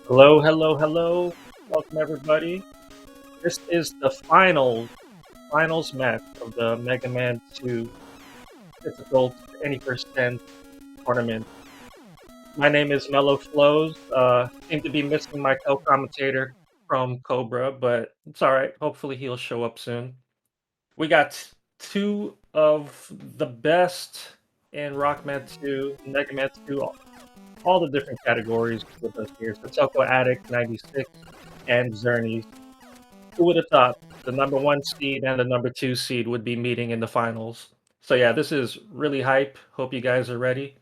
Hello, hello, hello. Welcome everybody. This is the finals match of the Mega Man 2 Difficult Any Percent tournament. My name is Mellow Flows. Seem to be missing my co-commentator from Cobra, but it's alright. Hopefully he'll show up soon. We got two of the best in Rockman 2, Mega Man 2, all the different categories with us here. satokoaddict96 and Xernes. Who would have thought the number 1 seed and the number 2 seed would be meeting in the finals? So yeah, this is really hype. Hope you guys are ready.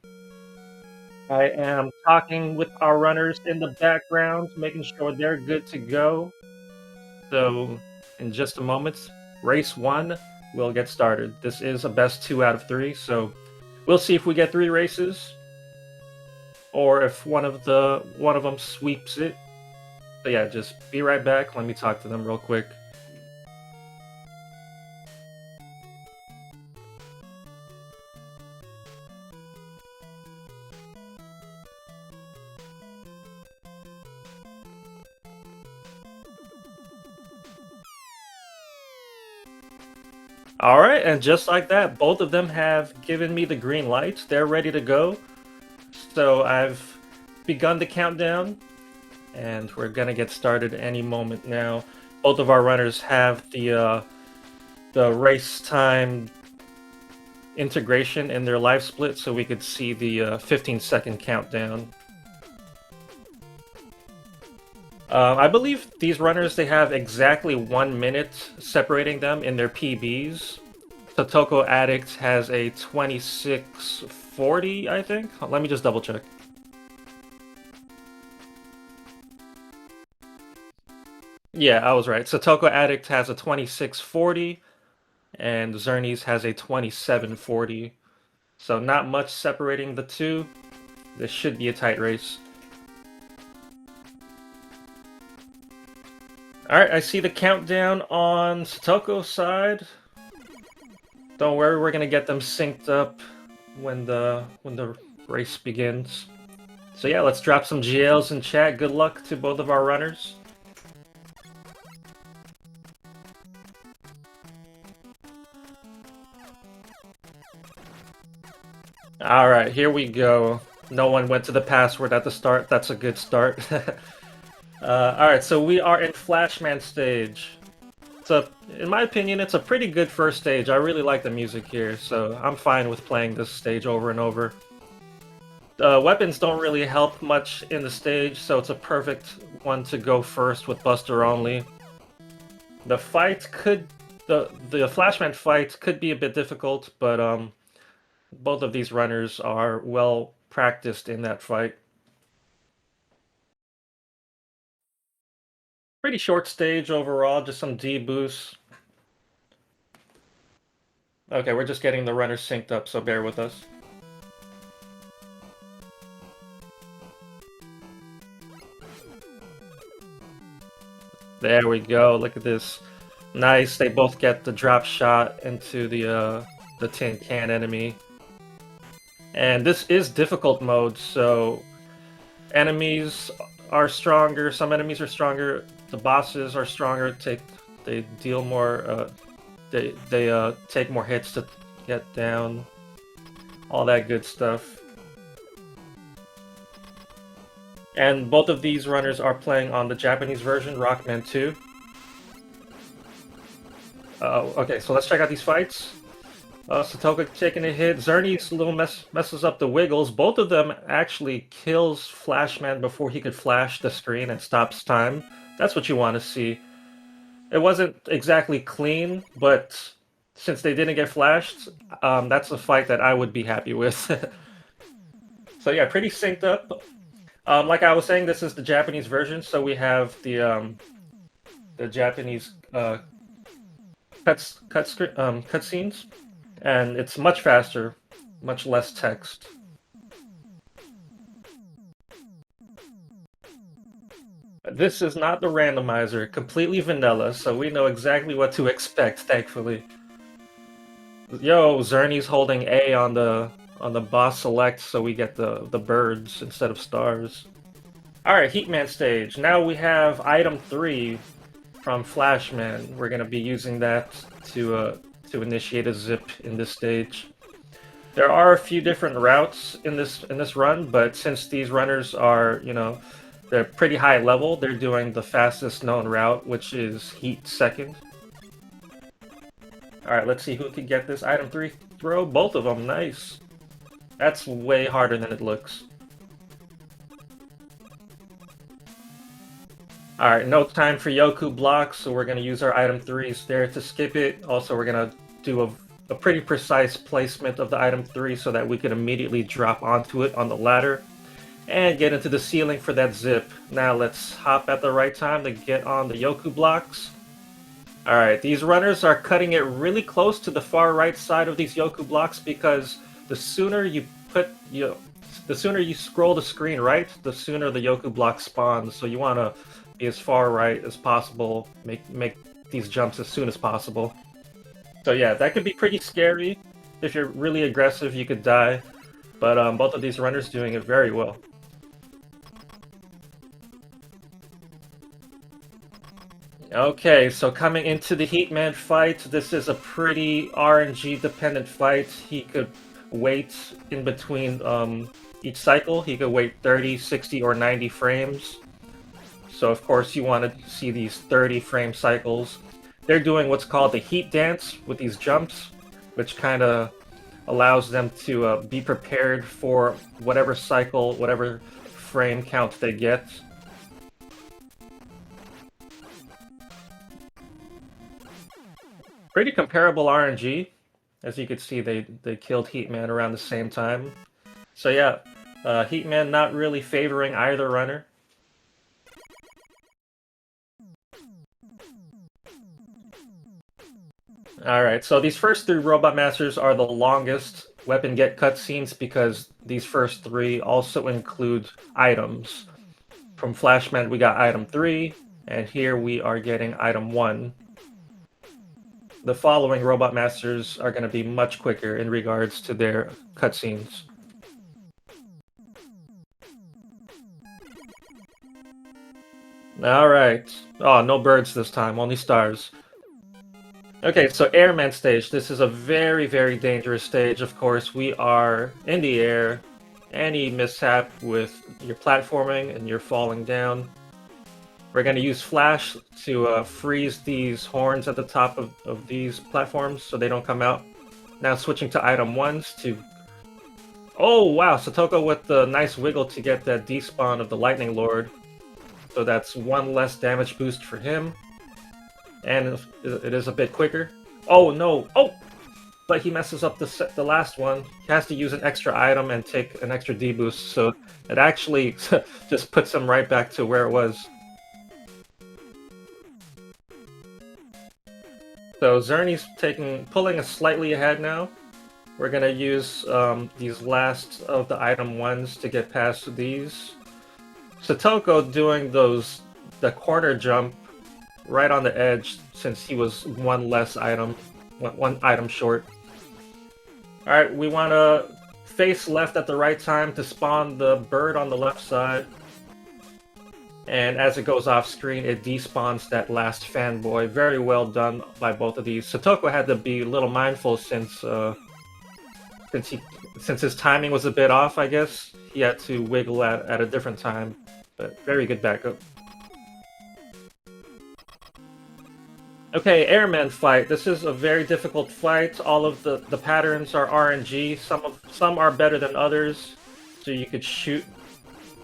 I am talking with our runners in the background, making sure they're good to go. So in just a moment, race 1 will get started. This is a best 2 out of 3, so we'll see if we get 3 races or if one of them sweeps it. So yeah, just be right back. Let me talk to them real quick. All right, and just like that, both of them have given me the green light. They're ready to go. So I've begun the countdown, and we're gonna get started any moment now. Both of our runners have the race time integration in their live split, so we could see the 15-second countdown. I believe these runners, they have exactly 1 minute separating them in their PBs. Satoko Addict has a 26:40, I think. Let me just double check. Yeah, I was right. Satoko Addict has a 26:40, and Xernes has a 27:40. So not much separating the two. This should be a tight race. Alright, I see the countdown on Satoko's side. Don't worry, we're gonna get them synced up when the race begins. So yeah, let's drop some GLs in chat. Good luck to both of our runners. Alright, here we go. No one went to the password at the start. That's a good start. Alright, so we are in Flashman stage. So, in my opinion, it's a pretty good first stage. I really like the music here, so I'm fine with playing this stage over and over. Weapons don't really help much in the stage, so it's a perfect one to go first with Buster only. The fight could... The Flashman fight could be a bit difficult, but both of these runners are well practiced in that fight. Pretty short stage overall, just some D boosts. Okay, we're just getting the runners synced up, so bear with us. There we go, look at this. Nice, they both get the drop shot into the tin can enemy. And this is difficult mode, so enemies are stronger, some enemies are stronger, the bosses are stronger, they deal more, they take more hits to get down, all that good stuff. And both of these runners are playing on the Japanese version, Rockman 2. Okay, so let's check out these fights. Satoka taking a hit. Xernes little messes up the wiggles. Both of them actually kills Flashman before he could flash the screen and stops time. That's what you want to see. It wasn't exactly clean, but since they didn't get flashed, that's a fight that I would be happy with. So yeah, pretty synced up. Like I was saying, this is the Japanese version, so we have the Japanese cutscenes. And it's much faster, much less text. This is not the randomizer, completely vanilla, so we know exactly what to expect, thankfully. Yo, Xernes holding A on the boss select, so we get the birds instead of stars. Alright, Heatman stage. Now we have item 3 from Flashman. We're gonna be using that to initiate a zip in this stage. There are a few different routes in this run, but since these runners are, you know, they're pretty high level, they're doing the fastest known route, which is Heat second. Alright, let's see who can get this item 3 throw. Both of them, nice. That's way harder than it looks. Alright, no time for Yoku blocks, so we're going to use our item 3s there to skip it. Also, we're going to do a pretty precise placement of the item 3 so that we can immediately drop onto it on the ladder and get into the ceiling for that zip. Now let's hop at the right time to get on the Yoku blocks. Alright, these runners are cutting it really close to the far right side of these Yoku blocks because the sooner you scroll the screen right, the sooner the Yoku block spawns. So you want to be as far right as possible, make these jumps as soon as possible. So yeah, that could be pretty scary. If you're really aggressive, you could die. But both of these runners doing it very well. Okay, so coming into the Heatman fight, this is a pretty RNG dependent fight. He could wait in between each cycle. He could wait 30, 60, or 90 frames. So of course you want to see these 30 frame cycles. They're doing what's called the heat dance with these jumps, which kind of allows them to be prepared for whatever cycle, whatever frame count they get. Pretty comparable RNG. As you can see, they killed Heatman around the same time. So yeah, Heatman not really favoring either runner. Alright, so these first 3 Robot Masters are the longest weapon get cutscenes because these first 3 also include items. From Flashman we got item 3, and here we are getting item 1. The following Robot Masters are going to be much quicker in regards to their cutscenes. Alright. Oh, no birds this time, only stars. Okay, so Airman stage. This is a very, very dangerous stage, of course. We are in the air. Any mishap with your platforming and you're falling down. We're going to use Flash to freeze these horns at the top of these platforms so they don't come out. Now switching to item 1s to... Oh, wow, Satoko with the nice wiggle to get that despawn of the Lightning Lord. So that's 1 less damage boost for him. And it is a bit quicker. Oh, no. Oh! But he messes up the last one. He has to use an extra item and take an extra deboost, so it actually just puts him right back to where it was. So Xernes pulling us slightly ahead now. We're gonna use these last of the item 1s to get past these. Satoko doing the corner jump right on the edge since he was 1 less item, one item short. Alright, we want to face left at the right time to spawn the bird on the left side. And as it goes off screen, it despawns that last fanboy. Very well done by both of these. Satoko had to be a little mindful since his timing was a bit off, I guess. He had to wiggle at a different time. But very good backup. Okay, Airman fight. This is a very difficult fight. All of the patterns are RNG. Some are better than others, so you could shoot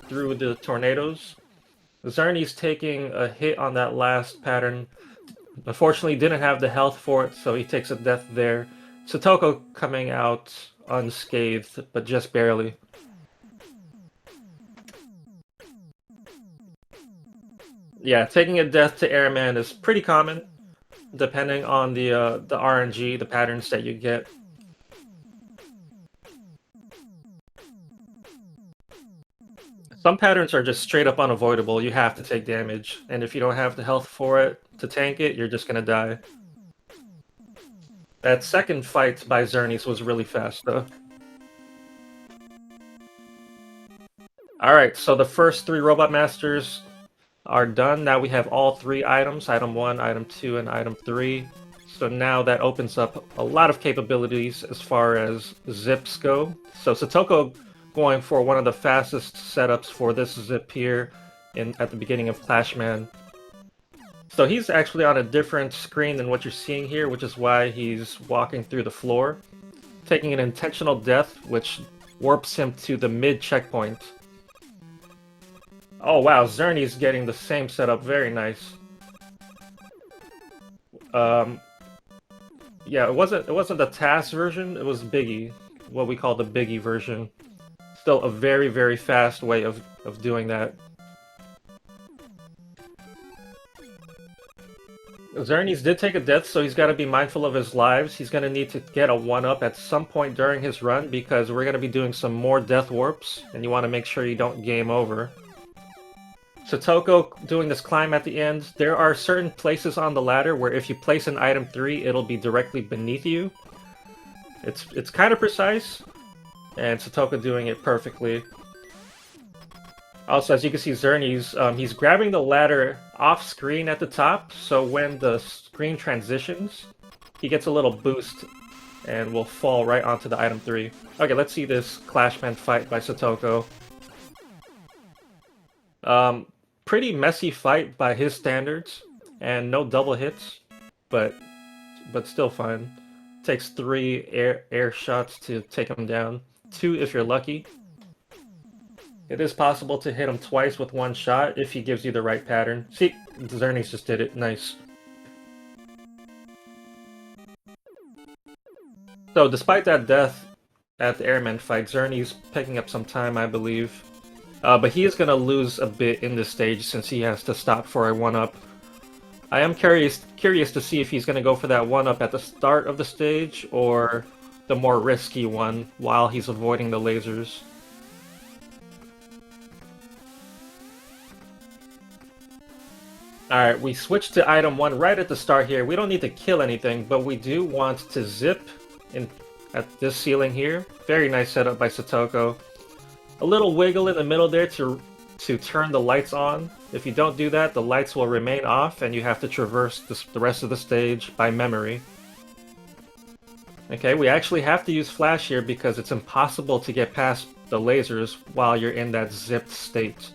through the tornadoes. Xernes taking a hit on that last pattern. Unfortunately, didn't have the health for it, so he takes a death there. Satoko coming out unscathed, but just barely. Yeah, taking a death to Airman is pretty common, depending on the RNG, the patterns that you get. Some patterns are just straight up unavoidable. You have to take damage, and if you don't have the health for it to tank it, you're just gonna die. That second fight by Xernes was really fast, though. Alright, so the first 3 Robot Masters are done. Now we have all 3 items, item 1, item 2, and item 3. So now that opens up a lot of capabilities as far as zips go. So Satoko going for one of the fastest setups for this zip here at the beginning of Clashman. So he's actually on a different screen than what you're seeing here, which is why he's walking through the floor, taking an intentional death, which warps him to the mid checkpoint. Oh wow, Xernes getting the same setup, very nice. Yeah, it wasn't the TAS version, it was Biggie, what we call the Biggie version. Still a very, very fast way of doing that. Xernes did take a death, so he's got to be mindful of his lives. He's going to need to get a 1-up at some point during his run, because we're going to be doing some more death warps, and you want to make sure you don't game over. Satoko doing this climb at the end. There are certain places on the ladder where if you place an item 3, it'll be directly beneath you. It's kind of precise, and Satoko doing it perfectly. Also, as you can see, Xernes, he's grabbing the ladder off-screen at the top, so when the screen transitions, he gets a little boost and will fall right onto the item 3. Okay, let's see this Clashman fight by Satoko. Pretty messy fight by his standards, and no double hits, but still fun. Takes 3 air shots to take him down, 2 if you're lucky. It is possible to hit him twice with 1 shot if he gives you the right pattern. See, Xernes just did it, nice. So despite that death at the Airman fight, Xernes picking up some time, I believe. But he is going to lose a bit in this stage since he has to stop for a 1-up. I am curious to see if he's going to go for that 1-up at the start of the stage, or the more risky one while he's avoiding the lasers. Alright, we switched to item 1 right at the start here. We don't need to kill anything, but we do want to zip at this ceiling here. Very nice setup by Satoko. A little wiggle in the middle there to turn the lights on. If you don't do that, the lights will remain off and you have to traverse the rest of the stage by memory. Okay, we actually have to use flash here because it's impossible to get past the lasers while you're in that zipped state.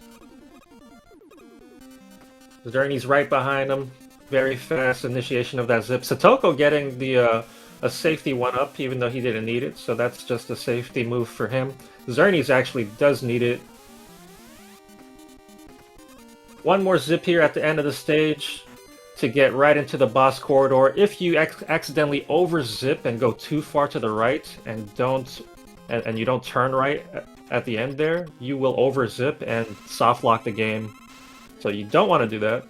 Xernes right behind him. Very fast initiation of that zip. Satoko getting the a safety 1-up even though he didn't need it, so that's just a safety move for him. Xernes actually does need it. One more zip here at the end of the stage to get right into the boss corridor. If you accidentally over-zip and go too far to the right and you don't turn right at the end there, you will over-zip and soft-lock the game. So you don't want to do that.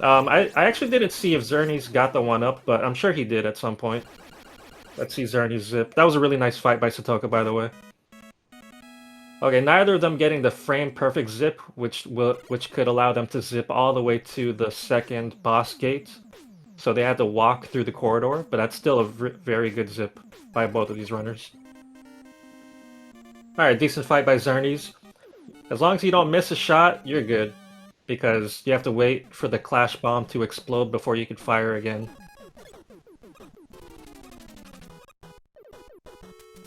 I actually didn't see if Xernes got the 1-up, but I'm sure he did at some point. Let's see Xernes zip. That was a really nice fight by Satoko, by the way. Okay, neither of them getting the frame-perfect zip, which could allow them to zip all the way to the second boss gate. So they had to walk through the corridor, but that's still a very good zip by both of these runners. Alright, decent fight by Xernes. As long as you don't miss a shot, you're good. Because you have to wait for the Clash Bomb to explode before you can fire again.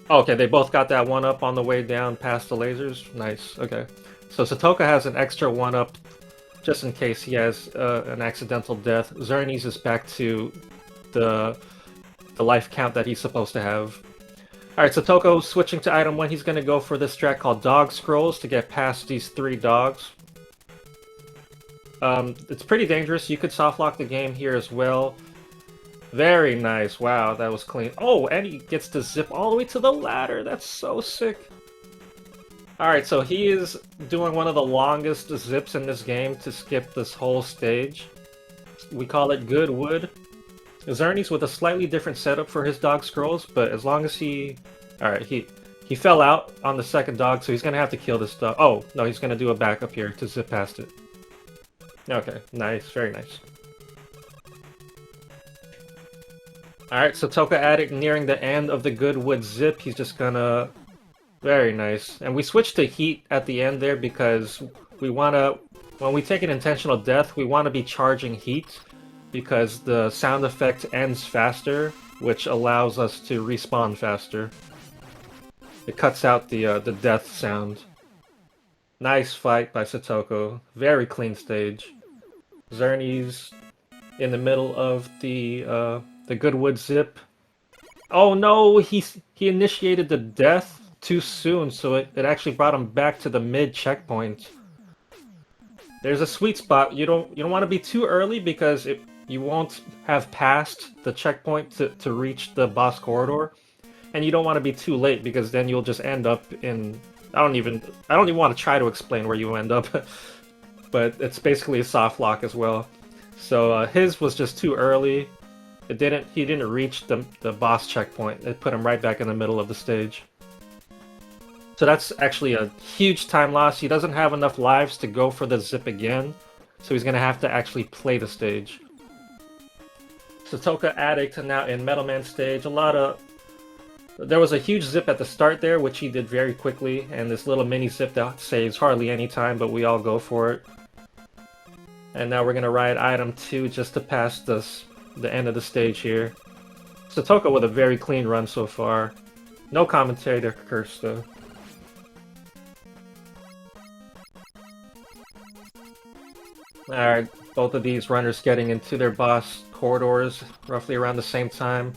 Okay, they both got that 1-up on the way down past the lasers. Nice, okay. So Satoko has an extra 1-up just in case he has an accidental death. Xernes is back to the life count that he's supposed to have. Alright, Satoko switching to item 1. He's going to go for this strat called Dog Scrolls to get past these 3 dogs. It's pretty dangerous. You could soft-lock the game here as well. Very nice. Wow, that was clean. Oh, and he gets to zip all the way to the ladder. That's so sick. Alright, so he is doing one of the longest zips in this game to skip this whole stage. We call it Good Wood. Xernes with a slightly different setup for his dog scrolls, but as long as he... Alright, he fell out on the second dog, so he's gonna have to kill this dog. Oh, no, he's gonna do a backup here to zip past it. Okay, nice, very nice. Alright, so Satokoaddict nearing the end of the Goodwood zip. He's just gonna Very nice. And we switched to heat at the end there because we want to, when we take an intentional death, we want to be charging heat because the sound effect ends faster, which allows us to respawn faster. It cuts out the death sound. Nice fight by Satoko. Very clean stage. Xernes in the middle of the Goodwood zip. Oh no, he initiated the death too soon, so it actually brought him back to the mid checkpoint. There's a sweet spot. You don't want to be too early because you won't have passed the checkpoint to reach the boss corridor, and you don't want to be too late because then you'll just end up in I don't even want to try to explain where you end up, but it's basically a soft lock as well. So his was just too early. He didn't reach the boss checkpoint. It put him right back in the middle of the stage. So that's actually a huge time loss. He doesn't have enough lives to go for the zip again, so he's gonna have to actually play the stage. Satokoaddict now in Metal Man stage. There was a huge zip at the start there, which he did very quickly, and this little mini zip that saves hardly any time, but we all go for it. And now we're gonna ride item 2 just to pass the end of the stage here. Satoko with a very clean run so far. No commentary to curse though. Alright, both of these runners getting into their boss corridors roughly around the same time.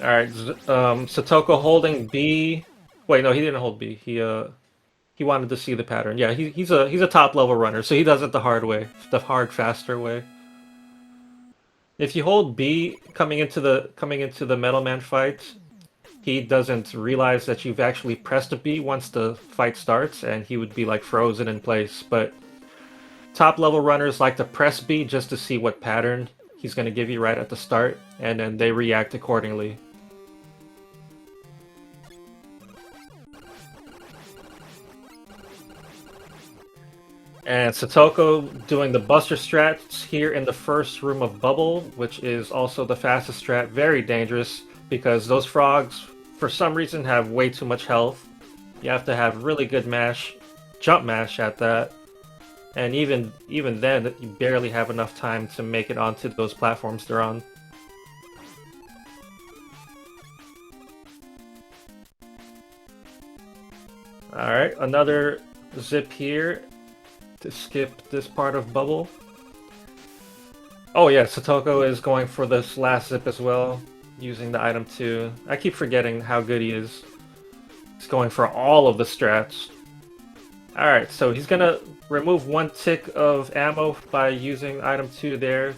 Alright, Satoko holding B. Wait, no, he didn't hold B. He wanted to see the pattern. Yeah, he's a top level runner, so he does it the hard way, the hard, faster way. If you hold B coming into the Metal Man fight, he doesn't realize that you've actually pressed a B once the fight starts, and he would be like frozen in place. But top level runners like to press B just to see what pattern he's going to give you right at the start, and then they react accordingly. And Satoko doing the Buster strats here in the first room of Bubble, which is also the fastest strat. Very dangerous because those frogs, for some reason, have way too much health. You have to have really good mash, jump mash at that. And even then, you barely have enough time to make it onto those platforms they're on. Alright, another zip here to skip this part of Bubble. Oh yeah, Satoko is going for this last zip as well, using the item 2. I keep forgetting how good he is. He's going for all of the strats. Alright, so he's gonna remove 1 tick of ammo by using item 2 there.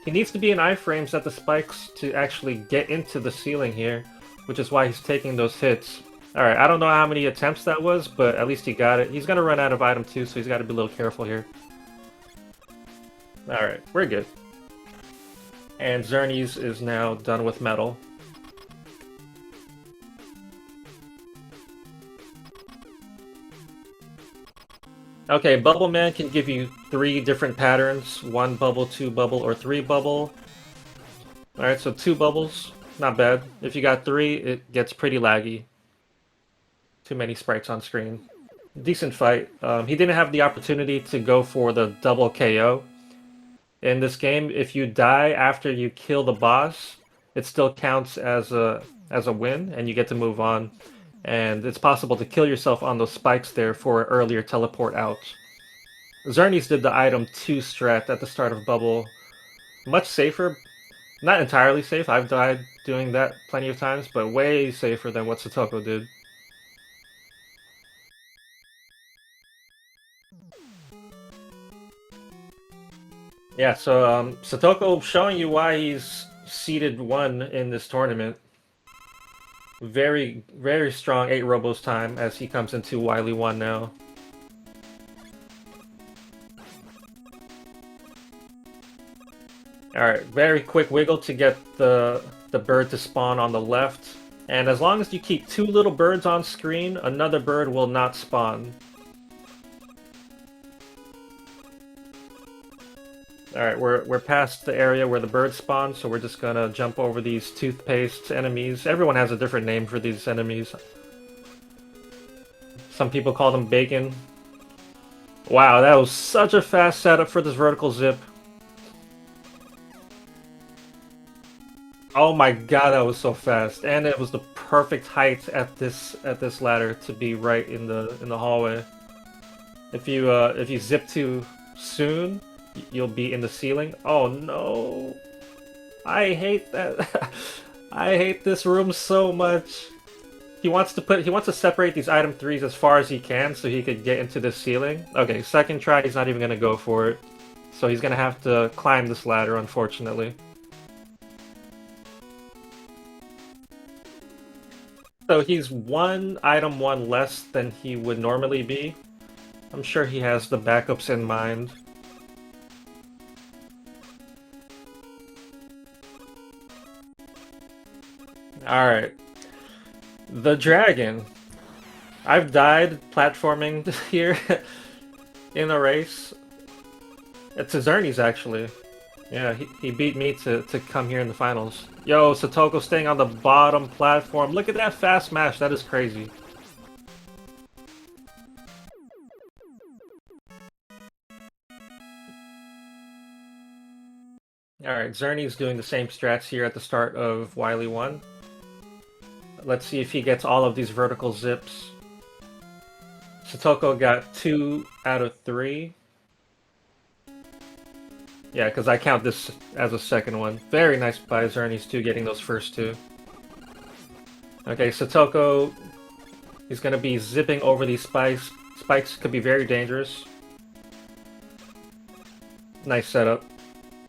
He needs to be in iframes at the spikes to actually get into the ceiling here, which is why he's taking those hits. Alright, I don't know how many attempts that was, but at least he got it. He's gonna run out of item 2, so he's gotta be a little careful here. Alright, we're good. And Xernes is now done with metal. Okay, Bubble Man can give you 3 different patterns. 1 bubble, 2 bubble, or 3 bubble. Alright, so 2 bubbles, not bad. If you got 3, it gets pretty laggy. Too many sprites on screen. Decent fight. He didn't have the opportunity to go for the double KO. In this game, if you die after you kill the boss, it still counts as a win, and you get to move on. And it's possible to kill yourself on those spikes there for an earlier teleport out. Xernes did the item 2 strat at the start of Bubble. Much safer. Not entirely safe. I've died doing that plenty of times, but way safer than what Satoko did. Yeah, so Satoko showing you why he's seeded 1 in this tournament. Very, very strong 8 Robos time as he comes into Wily 1 now. Alright, very quick wiggle to get the bird to spawn on the left. And as long as you keep 2 little birds on screen, another bird will not spawn. Alright, we're past the area where the birds spawn, so we're just gonna jump over these toothpaste enemies. Everyone has a different name for these enemies. Some people call them bacon. Wow, that was such a fast setup for this vertical zip. Oh my god, that was so fast. And it was the perfect height at this ladder to be right in the hallway. If you zip too soon, you'll be in the ceiling. Oh no. I hate that. I hate this room so much. He wants to separate these item 3s as far as he can so he could get into the ceiling. Okay, second try he's not even gonna go for it. So he's gonna have to climb this ladder, unfortunately. So he's one item 1 less than he would normally be. I'm sure he has the backups in mind. Alright. The dragon. I've died platforming here in a race. It's Xernes, actually. Yeah, he beat me to come here in the finals. Yo, Satoko staying on the bottom platform. Look at that fast smash. That is crazy. Alright, Xernes doing the same strats here at the start of Wily 1. Let's see if he gets all of these vertical zips. Satoko got 2 out of 3. Yeah, because I count this as a second one. Very nice by Xernes too, getting those first 2. Okay, Satoko, he's going to be zipping over these spikes. Spikes could be very dangerous. Nice setup.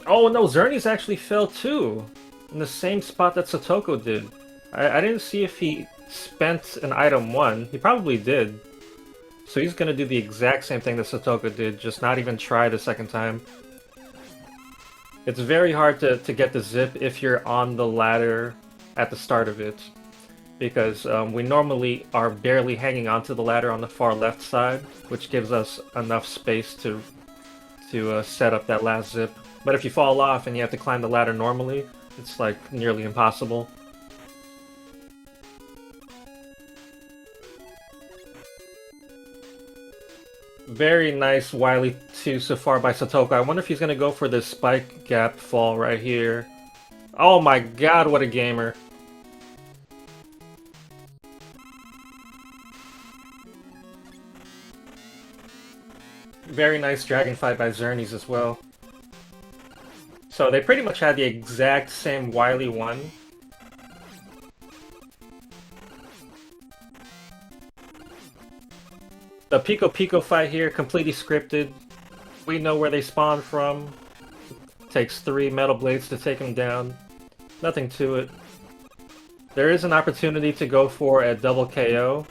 Oh no, Xernes actually fell too! In the same spot that Satoko did. I didn't see if he spent an item 1. He probably did. So he's gonna do the exact same thing that Satoko did, just not even try the second time. It's very hard to get the zip if you're on the ladder at the start of it. Because we normally are barely hanging onto the ladder on the far left side, which gives us enough space to set up that last zip. But if you fall off and you have to climb the ladder normally, it's like nearly impossible. Very nice Wily 2 so far by Satoko. I wonder if he's gonna go for this spike gap fall right here. Oh my god, what a gamer. Very nice dragon fight by Xernes as well. So they pretty much had the exact same Wily 1. The Pico Pico fight here, completely scripted. We know where they spawn from. Takes 3 metal blades to take them down. Nothing to it. There is an opportunity to go for a double KO.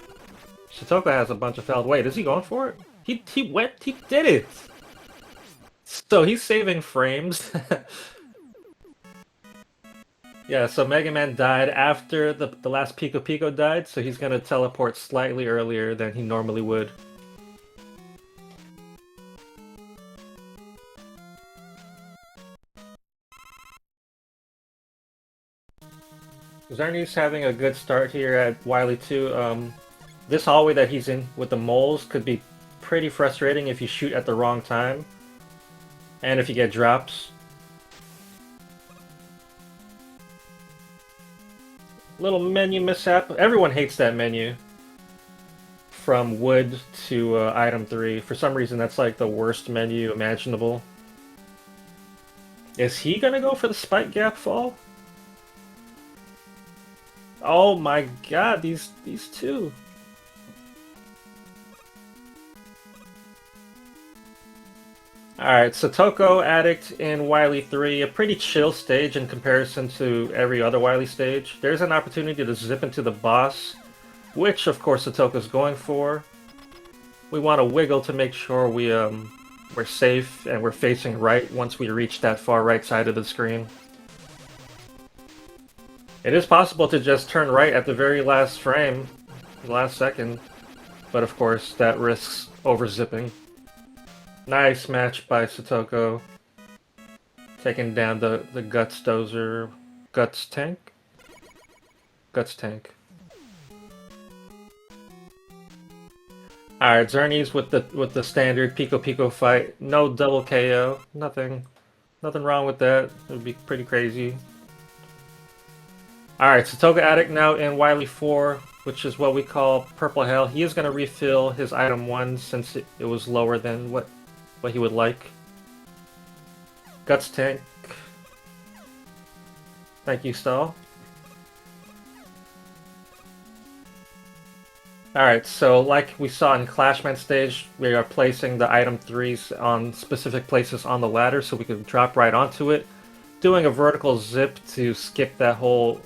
Satoko has a bunch of health. Wait, is he going for it? He did it! So he's saving frames. Yeah, so Mega Man died after the last Pico Pico died, so he's gonna teleport slightly earlier than he normally would. Xernes having a good start here at Wily 2. This hallway that he's in with the moles could be pretty frustrating if you shoot at the wrong time. And if you get drops. Little menu mishap. Everyone hates that menu. From wood to item 3. For some reason that's like the worst menu imaginable. Is he gonna go for the spike gap fall? Oh my god, these two. Alright, Satokoaddict in Wily 3, a pretty chill stage in comparison to every other Wily stage. There's an opportunity to zip into the boss, which of course Satoko's going for. We want to wiggle to make sure we're safe and we're facing right once we reach that far right side of the screen. It is possible to just turn right at the very last frame, the last second, but of course that risks over-zipping. Nice match by Satoko. Taking down the Guts Dozer. Guts Tank? Guts Tank. Alright, Xernes with the standard Pico fight. No double KO. Nothing wrong with that. It would be pretty crazy. Alright, satokoaddict now in Wily 4, which is what we call Purple Hell. He is going to refill his item 1 since it was lower than what he would like. Guts Tank. Thank you, Stall. Alright, so like we saw in Clashman stage, we are placing the item 3s on specific places on the ladder so we can drop right onto it. Doing a vertical zip to skip that whole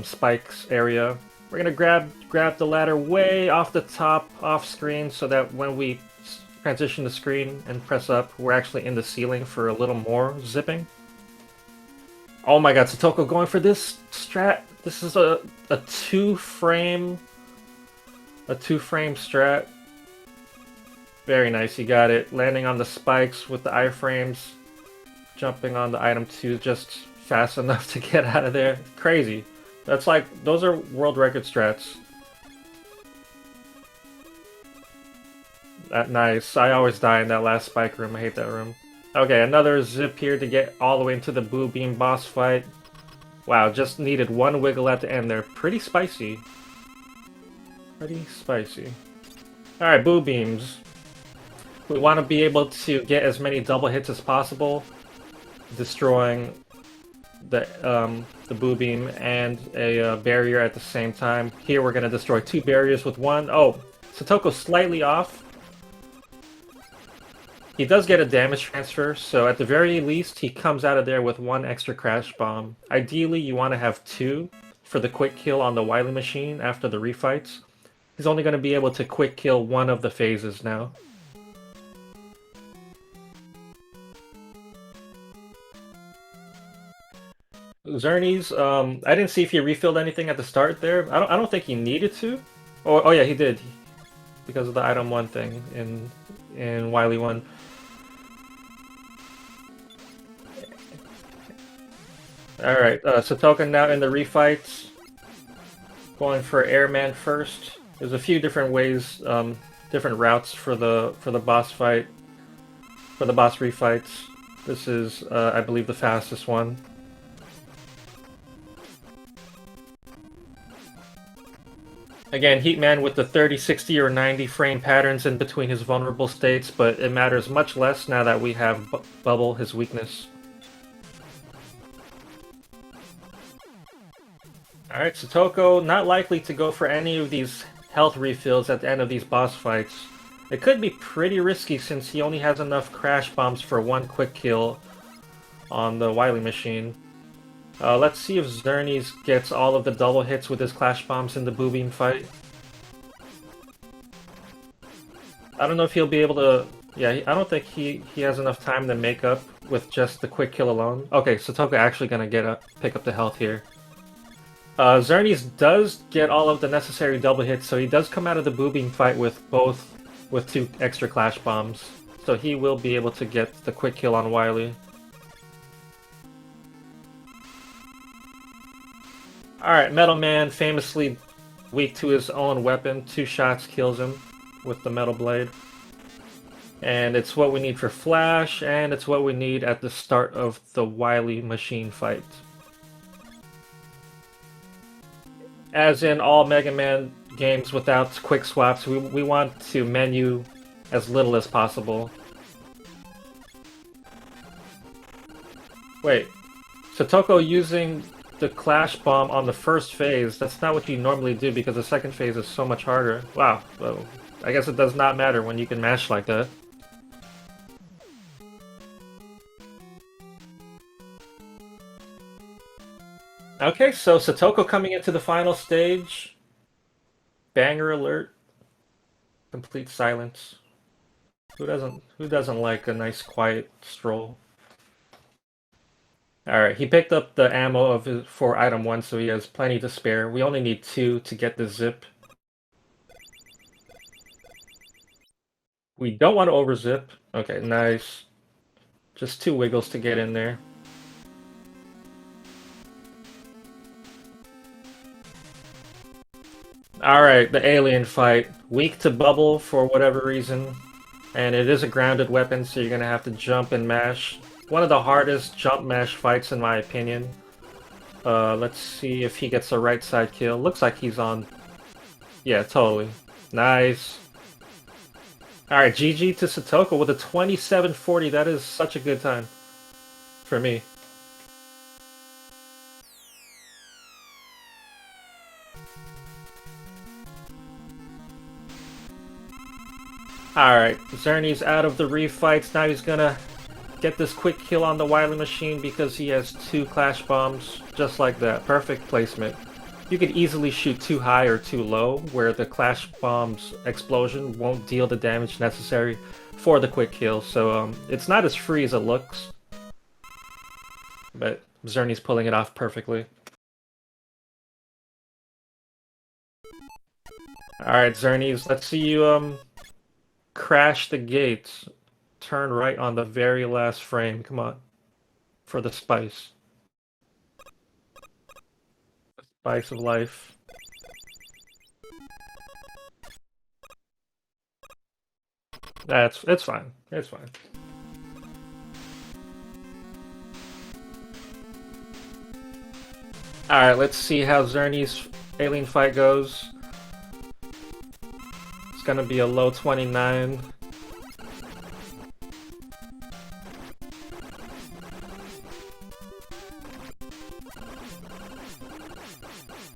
spikes area. We're gonna grab the ladder way off the top, off screen, so that when we transition the screen and press up, we're actually in the ceiling for a little more zipping. Oh my god, Satoko going for this strat. This is a two-frame strat. Very nice, he got it. Landing on the spikes with the iframes. Jumping on the item 2 just fast enough to get out of there. Crazy. That's like, those are world record strats. Nice. I always die in that last spike room. I hate that room. Okay, another zip here to get all the way into the Boo Beam boss fight. Wow, just needed one wiggle at the end there. Pretty spicy. Pretty spicy. Alright, Boo Beams. We want to be able to get as many double hits as possible, destroying the Boo Beam and a barrier at the same time. Here we're going to destroy 2 barriers with 1. Oh, Satoko's slightly off. He does get a damage transfer, so at the very least he comes out of there with 1 extra Crash Bomb. Ideally you want to have 2 for the quick kill on the Wily machine after the refights. He's only going to be able to quick kill 1 of the phases now. Xernes, I didn't see if he refilled anything at the start there. I don't think he needed to. Oh yeah, he did, because of the item 1 thing in Wily 1. All right, Satoko now in the refights, going for Airman first. There's a few different ways, different routes for the boss fight, for the boss refights. This is, I believe, the fastest one. Again, Heatman with the 30, 60, or 90 frame patterns in between his vulnerable states, but it matters much less now that we have Bubble, his weakness. Alright, Satoko not likely to go for any of these health refills at the end of these boss fights. It could be pretty risky since he only has enough Crash Bombs for 1 quick kill on the Wily machine. Let's see if Xernes gets all of the double hits with his Clash Bombs in the Boo Beam fight. I don't know if he'll be able to... Yeah, I don't think he has enough time to make up with just the quick kill alone. Okay, Satoko actually gonna pick up the health here. Xernes does get all of the necessary double hits, so he does come out of the Boo Beam fight with 2 extra Clash Bombs. So he will be able to get the quick kill on Wily. Alright, Metal Man, famously weak to his own weapon. 2 shots kills him with the Metal Blade. And it's what we need for Flash, and it's what we need at the start of the Wily machine fight. As in all Mega Man games without quick swaps, we want to menu as little as possible. Wait, Satoko using the Clash Bomb on the first phase, that's not what you normally do because the second phase is so much harder. Wow, well, I guess it does not matter when you can mash like that. Okay, so Satoko coming into the final stage. Banger alert. Complete silence. Who doesn't like a nice quiet stroll? Alright, he picked up the ammo for item 1, so he has plenty to spare. We only need 2 to get the zip. We don't want to overzip. Okay, nice. Just 2 wiggles to get in there. Alright, the alien fight. Weak to bubble for whatever reason. And it is a grounded weapon, so you're gonna have to jump and mash. One of the hardest jump mash fights in my opinion. Let's see if he gets a right side kill. Looks like he's on. Yeah, totally. Nice. Alright, GG to Satoko with a 2740. That is such a good time for me. Alright, Xernes out of the refights. Now he's gonna get this quick kill on the Wily Machine because he has 2 Clash Bombs. Just like that. Perfect placement. You could easily shoot too high or too low, where the Clash Bomb's explosion won't deal the damage necessary for the quick kill. So it's not as free as it looks. But Xernes pulling it off perfectly. Alright, Xernes, let's see you crash the gates. Turn right on the very last frame. Come on. For the spice. The spice of life. It's fine. It's fine. Alright, let's see how Xernes' alien fight goes. It's gonna be a low 29.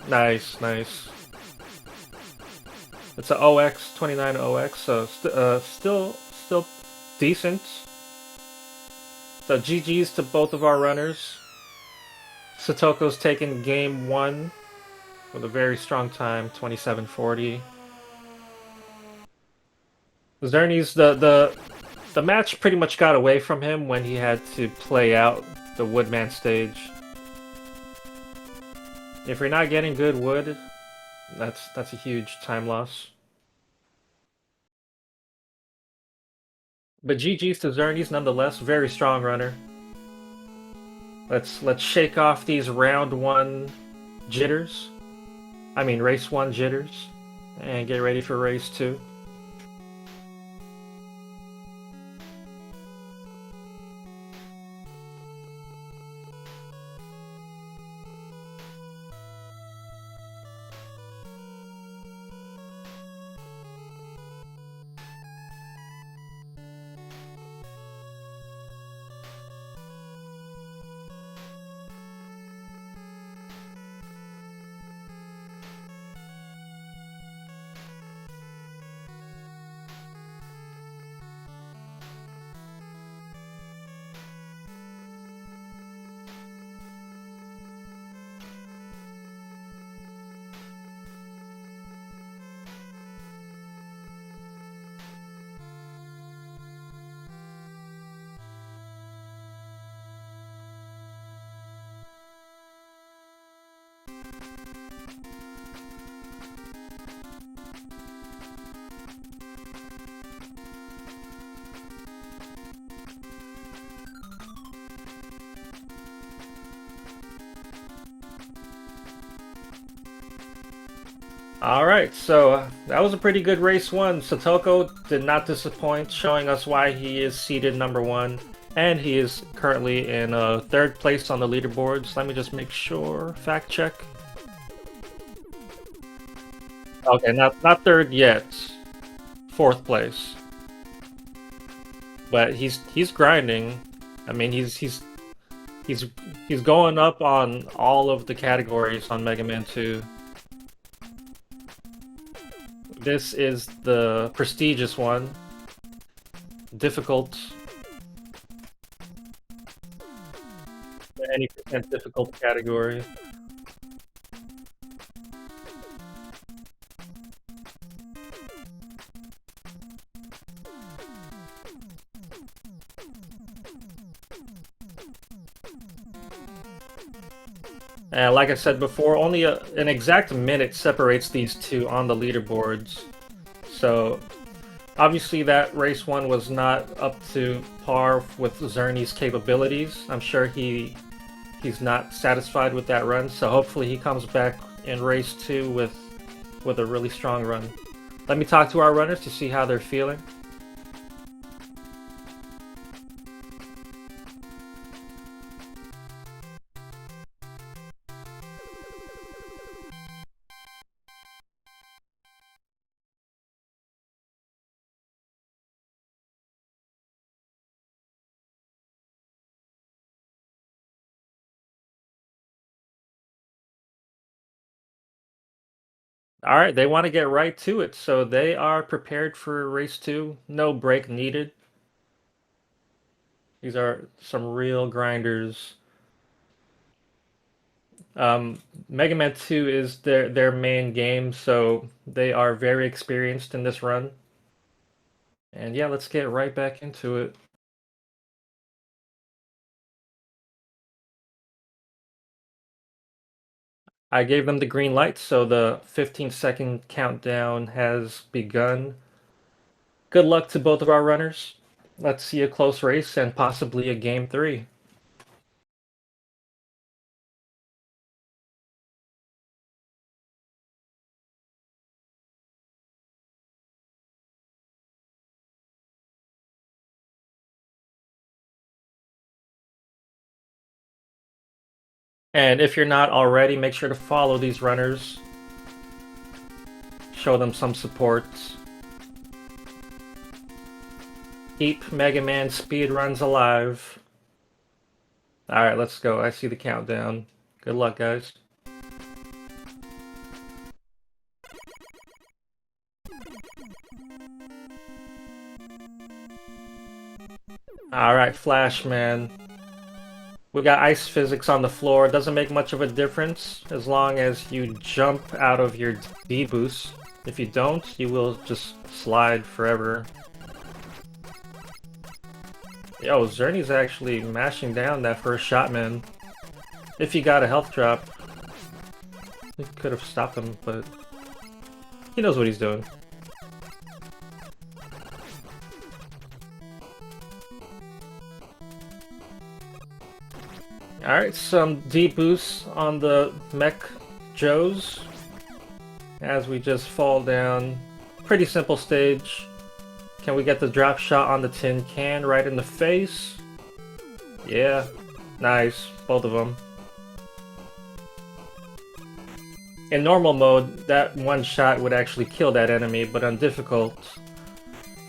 Nice, nice. It's a OX, 29 OX, so still decent. So GG's to both of our runners. Satoko's taken game 1 with a very strong time, 2740. Xernes, the match pretty much got away from him when he had to play out the Woodman stage. If you're not getting good wood, that's a huge time loss. But GG's to Xernes nonetheless, very strong runner. Let's shake off these round 1 jitters. I mean race 1 jitters. And get ready for race 2. Alright, so that was a pretty good race 1. Satoko did not disappoint, showing us why he is seeded number 1. And he is currently in 3rd place on the leaderboards. Let me just make sure. Fact check. Okay, not 3rd yet. 4th place. But he's grinding. I mean, he's going up on all of the categories on Mega Man 2. This is the prestigious one. Difficult. Any percent difficult category. And like I said before, only an exact minute separates these two on the leaderboards. So Obviously, that race 1 was not up to par with Xernes' capabilities. I'm sure he's not satisfied with that run, so hopefully he comes back in race 2 with a really strong run. Let me talk to our runners to see how they're feeling. All right, they want to get right to it, so they are prepared for race 2. No break needed. These are some real grinders. Mega Man 2 is their main game, so they are very experienced in this run. And yeah, let's get right back into it. I gave them the green light, so the 15-second countdown has begun. Good luck to both of our runners. Let's see a close race and possibly a game 3. And if you're not already, make sure to follow these runners. Show them some support. Keep Mega Man speedruns alive. Alright, let's go. I see the countdown. Good luck, guys. Alright, Flash Man. We got ice physics on the floor. It doesn't make much of a difference as long as you jump out of your D boost. If you don't, you will just slide forever. Yo, Xernes actually mashing down that first shot, man. If he got a health drop, he could have stopped him, but he knows what he's doing. Alright, some deep boosts on the Mech Joes as we just fall down. Pretty simple stage. Can we get the drop shot on the tin can right in the face? Yeah, nice, both of them. In normal mode, that one shot would actually kill that enemy, but on difficult,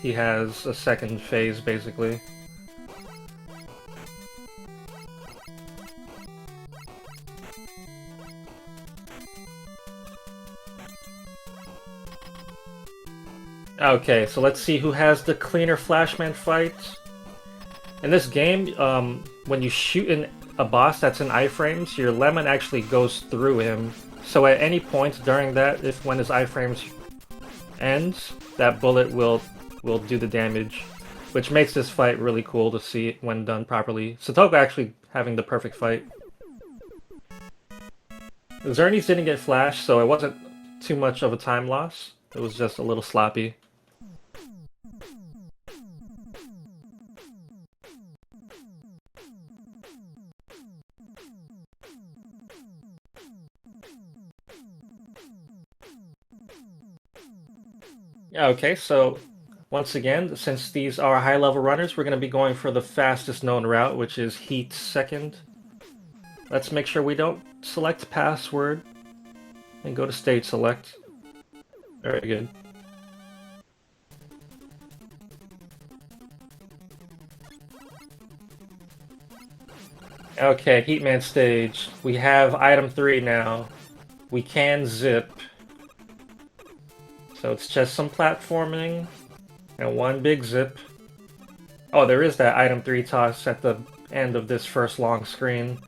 he has a second phase, basically. Okay, so let's see who has the cleaner Flashman fight. In this game, when you shoot a boss that's in iframes, your lemon actually goes through him. So at any point during that, when his iframes ends, that bullet will do the damage, which makes this fight really cool to see when done properly. Satoko actually having the perfect fight. Xernes didn't get flashed, so it wasn't too much of a time loss. It was just a little sloppy. Okay, so once again, since these are high-level runners, we're going to be going for the fastest known route, which is Heat Second. Let's make sure we don't select password and go to stage select. Very good. Okay, Heatman stage. We have item 3 now. We can zip. So it's just some platforming and one big zip. Oh, there is that item 3 toss at the end of this first long screen,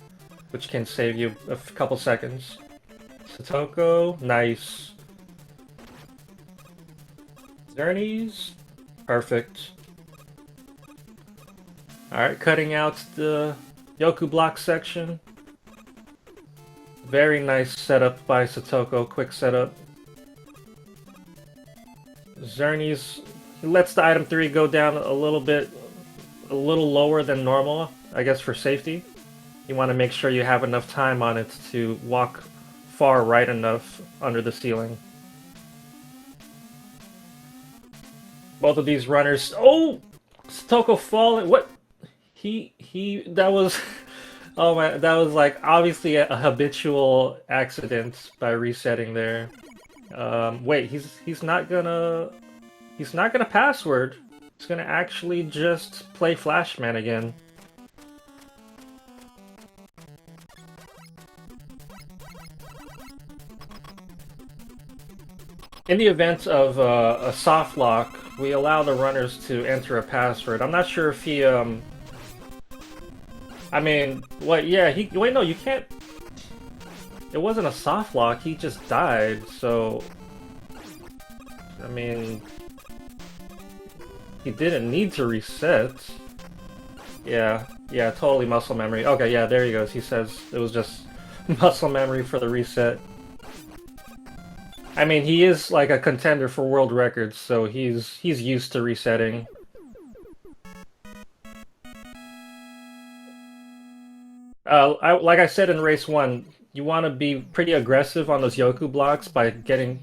which can save you a couple seconds. Satoko, nice. Xernes, perfect. Alright, cutting out the Yoku block section. Very nice setup by Satoko, quick setup. Xernes lets the item 3 go down a little lower than normal, I guess for safety. You want to make sure you have enough time on it to walk far right enough under the ceiling. Both of these runners... Oh! Satoko falling... What? That was... Oh man, that was like obviously a habitual accident by resetting there. Wait, he's not gonna password. He's gonna actually just play Flashman again. In the event of a soft lock, we allow the runners to enter a password. I'm not sure if he I mean, what? Yeah, wait, no, you can't. It wasn't a soft lock. He just died. So, I mean, he didn't need to reset. Yeah, totally muscle memory. Okay, yeah, there he goes. He says it was just muscle memory for the reset. I mean, he is like a contender for world records, so he's used to resetting. Like I said in race 1, you want to be pretty aggressive on those Yoku blocks by getting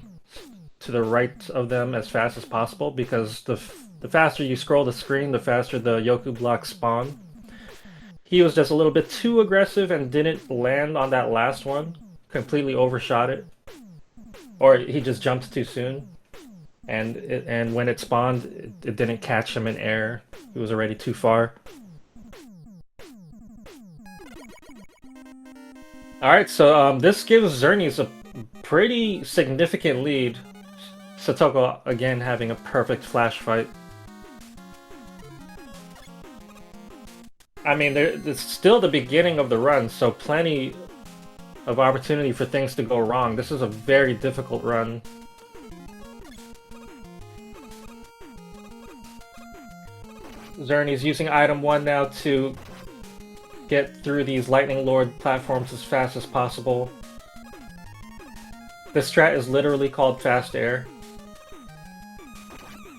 to the right of them as fast as possible, because the faster you scroll the screen, the faster the Yoku blocks spawn. He was just a little bit too aggressive and didn't land on that last one. Completely overshot it. Or he just jumped too soon. And when it spawned, it didn't catch him in air. He was already too far. Alright, so this gives Xernes a pretty significant lead. Satoko, again, having a perfect flash fight. I mean, it's still the beginning of the run, so plenty of opportunity for things to go wrong. This is a very difficult run. Xernes using item 1 now to get through these Lightning Lord platforms as fast as possible. This strat is literally called fast air.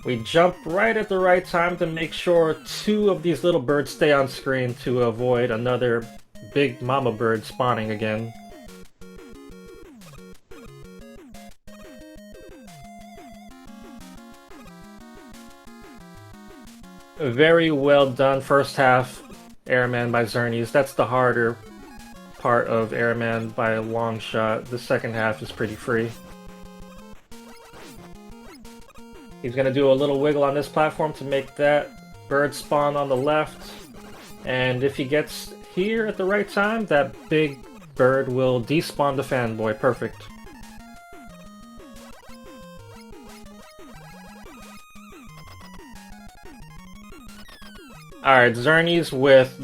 We jump right at the right time to make sure 2 of these little birds stay on screen to avoid another big mama bird spawning again. Very well done first half Airman by Xernes. That's the harder part of Airman by a long shot. The second half is pretty free. He's gonna do a little wiggle on this platform to make that bird spawn on the left. And if he gets here at the right time, that big bird will despawn the fanboy. Perfect. Alright, Xernes with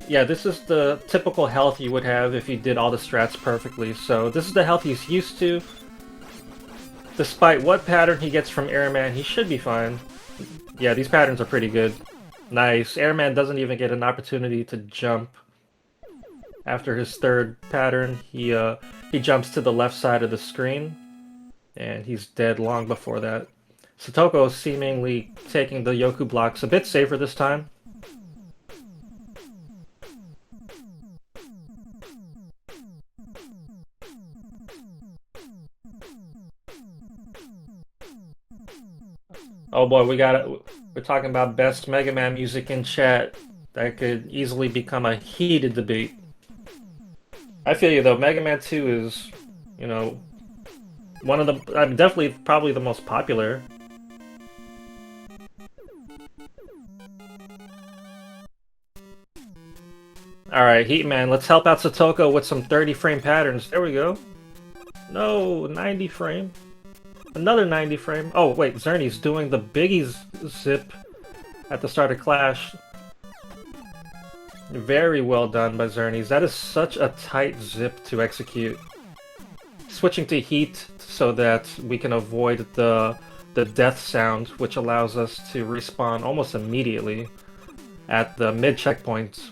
yeah, this is the typical health you would have if you did all the strats perfectly. So this is the health he's used to. Despite what pattern he gets from Airman, he should be fine. Yeah, these patterns are pretty good. Nice. Airman doesn't even get an opportunity to jump. After his third pattern, he jumps to the left side of the screen, and he's dead long before that. Satoko seemingly taking the Yoku blocks a bit safer this time. Oh boy, we're talking about best Mega Man music in chat. That could easily become a heated debate. I feel you though, Mega Man 2 is, you know, one of the, definitely probably the most popular. Alright, Heatman, let's help out Satoko with some 30 frame patterns. There we go. No, 90 frame. Another 90 frame. Oh, wait, Xernes doing the Biggie's zip at the start of Clash. Very well done by Xernes. That is such a tight zip to execute. Switching to Heat so that we can avoid the death sound, which allows us to respawn almost immediately at the mid checkpoints.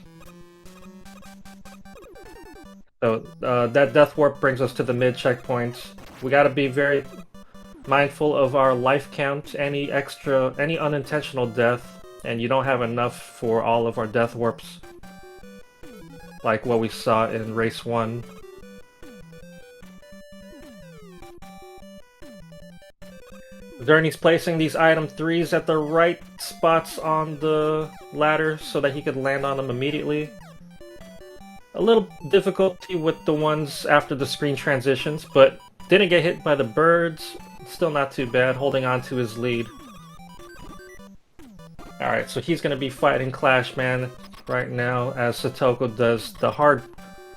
So that death warp brings us to the mid checkpoint. We gotta be very mindful of our life count, any unintentional death, and you don't have enough for all of our death warps, like what we saw in race 1. Xernes placing these item 3s at the right spots on the ladder so that he could land on them immediately. A little difficulty with the ones after the screen transitions, but didn't get hit by the birds. Still not too bad, holding on to his lead. Alright, so he's going to be fighting Clashman right now as Satoko does the hard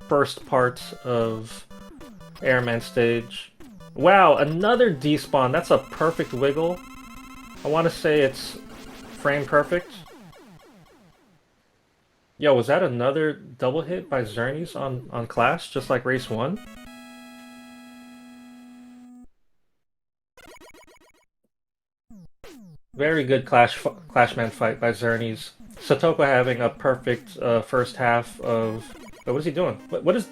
first part of Airman stage. Wow, another despawn. That's a perfect wiggle. I want to say it's frame perfect. Yo, was that another double hit by Xernes on Clash, just like race 1? Very good Clashman fight by Xernes. Satoko having a perfect first half of... What is he doing? What is...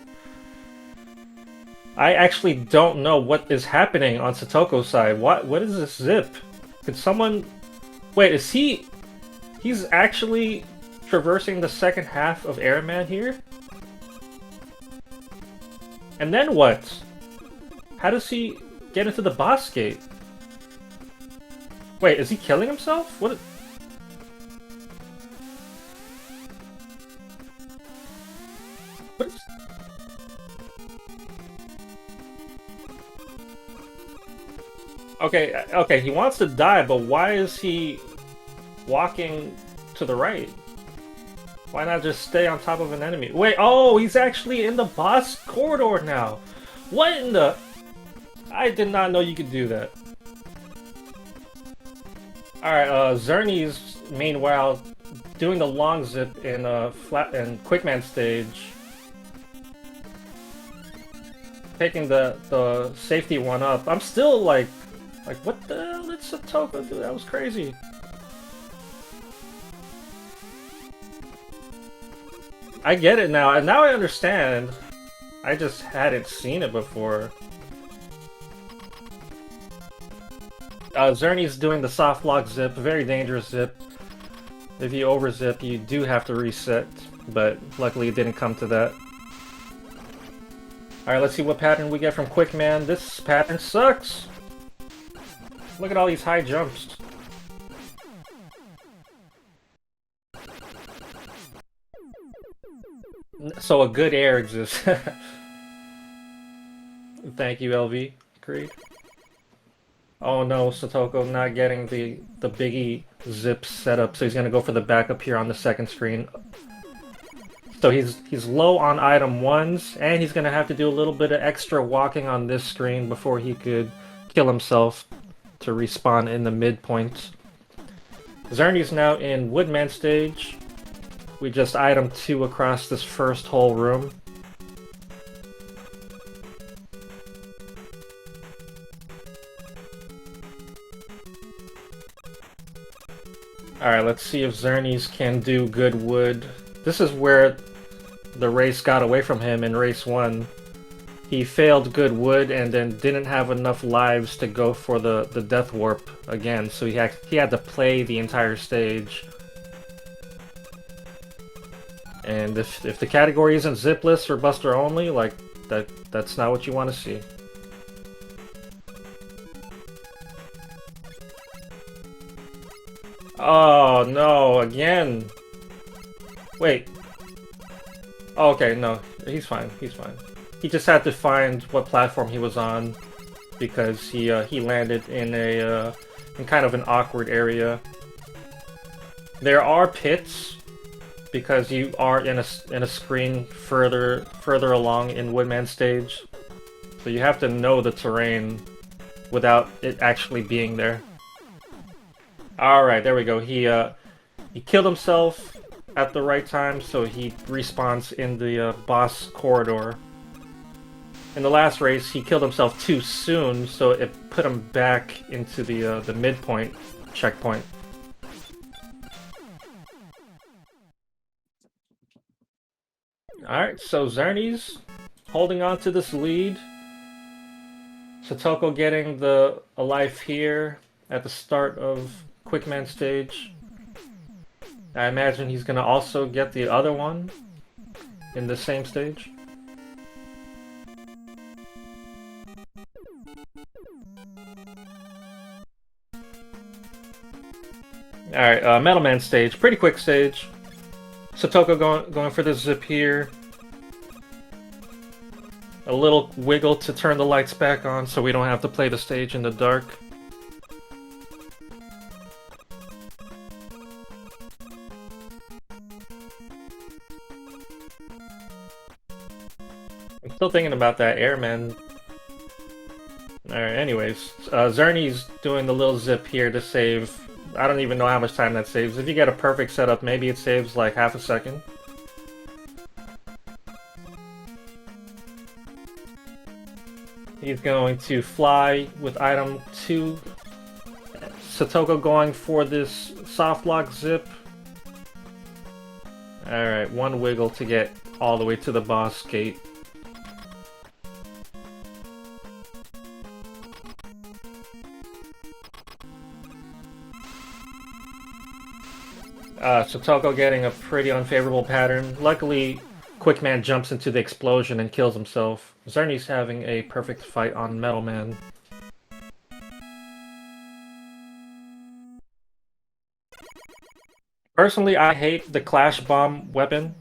I actually don't know what is happening on Satoko's side. What is this zip? Could someone... Wait, is he... He's actually traversing the second half of Airman here? And then what? How does he get into the boss gate? Wait, is he killing himself? What? What is... Okay, he wants to die, but why is he walking to the right? Why not just stay on top of an enemy? Wait, oh, he's actually in the boss corridor now. What in the... I did not know you could do that. Alright, Xernes, meanwhile, doing the long zip in Quickman stage. Taking the safety one up. I'm still like, what the hell did Satoko do? That was crazy. I get it now, and now I understand. I just hadn't seen it before. Xernes doing the soft lock zip, very dangerous zip. If you over zip, you do have to reset, but luckily it didn't come to that. Alright, let's see what pattern we get from Quickman. This pattern sucks! Look at all these high jumps. So a good air exists. Thank you, LV. Creed. Oh no, Satoko not getting the biggie zip setup, so he's gonna go for the backup here on the second screen. So he's low on item 1s, and he's gonna have to do a little bit of extra walking on this screen before he could kill himself to respawn in the midpoint. Xernes now in Woodman stage. We just item 2 across this first whole room. Alright, let's see if Xernes can do good wood. This is where the race got away from him in race 1. He failed good wood and then didn't have enough lives to go for the death warp again, so he had to play the entire stage. And if the category isn't zipless or buster only, like that's not what you want to see. Oh no, again. Wait. Oh, okay, no, he's fine. He's fine. He just had to find what platform he was on because he landed in kind of an awkward area. There are pits because you are in a screen further along in Woodman stage, so you have to know the terrain without it actually being there. All right, there we go. He killed himself at the right time, so he respawns in the boss corridor. In the last race, he killed himself too soon, so it put him back into the midpoint checkpoint. Alright, so Xernes holding on to this lead. Satoko getting a life here at the start of Quickman stage. I imagine he's gonna also get the other one in the same stage. Alright, Metal Man stage. Pretty quick stage. Satoko going for the zip here. A little wiggle to turn the lights back on so we don't have to play the stage in the dark. I'm still thinking about that airman. Alright, anyways. Xernes doing the little zip here to save. I don't even know how much time that saves. If you get a perfect setup, maybe it saves like half a second. He's going to fly with item 2. Satoko going for this soft lock zip. Alright, one wiggle to get all the way to the boss gate. Satoko getting a pretty unfavorable pattern. Luckily, Quickman jumps into the explosion and kills himself. Xernes having a perfect fight on Metal Man. Personally, I hate the Clash Bomb weapon.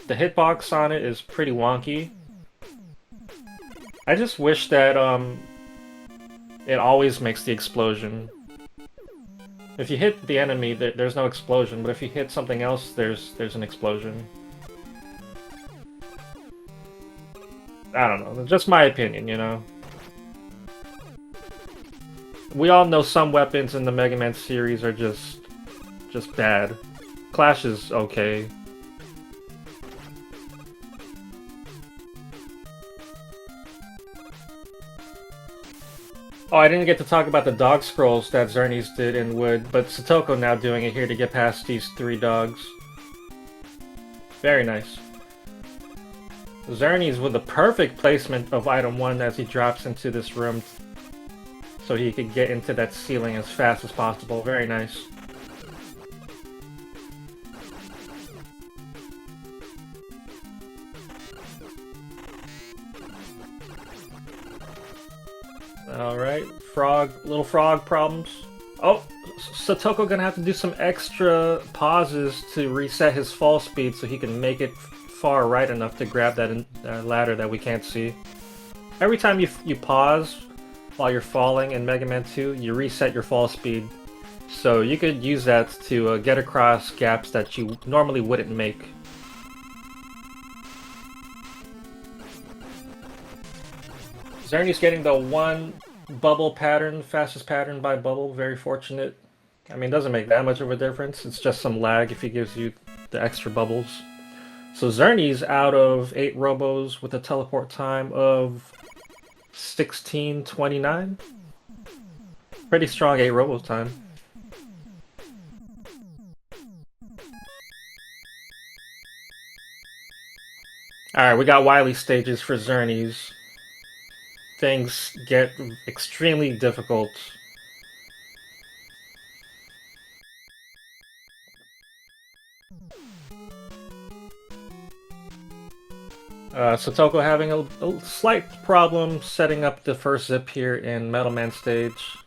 The hitbox on it is pretty wonky. I just wish that it always makes the explosion. If you hit the enemy, there's no explosion, but if you hit something else, there's an explosion. I don't know, just my opinion, you know? We all know some weapons in the Mega Man series are just bad. Clash is okay. Oh, I didn't get to talk about the dog scrolls that Xernes did in Wood, but Satoko now doing it here to get past these 3 dogs. Very nice. Xernes with the perfect placement of item 1 as he drops into this room so he could get into that ceiling as fast as possible. Very nice. Alright, little frog problems. Oh, Satoko gonna have to do some extra pauses to reset his fall speed so he can make it far right enough to grab that ladder that we can't see. Every time you pause while you're falling in Mega Man 2, you reset your fall speed. So you could use that to get across gaps that you normally wouldn't make. Xernes getting the 1 bubble pattern, fastest pattern by bubble, very fortunate. I mean, it doesn't make that much of a difference, it's just some lag if he gives you the extra bubbles. So Xernes out of 8 robos with a teleport time of 16:29. Pretty strong 8 robos time. Alright, we got Wily stages for Xernes. Things get extremely difficult. Satoko having a slight problem setting up the first zip here in Metal Man stage.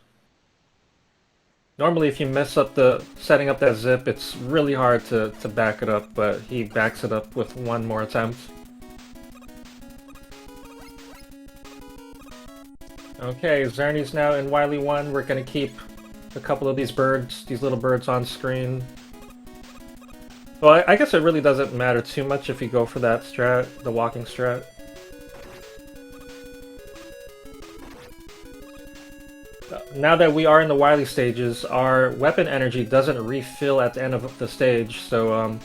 Normally if you mess up setting up that zip, it's really hard to back it up, but he backs it up with 1 more attempt. Okay, Xernes now in Wily 1. We're gonna keep a couple of these little birds on screen. Well, I guess it really doesn't matter too much if you go for that strat, the walking strat. Now that we are in the Wily stages, our weapon energy doesn't refill at the end of the stage, so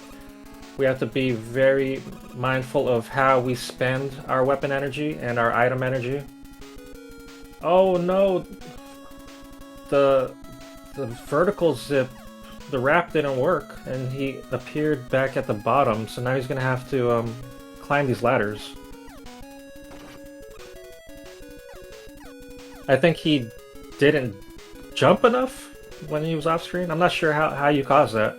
we have to be very mindful of how we spend our weapon energy and our item energy. Oh no! The vertical zip, the wrap didn't work, and he appeared back at the bottom, so now he's gonna have to climb these ladders. I think he didn't jump enough when he was off screen. I'm not sure how you cause that.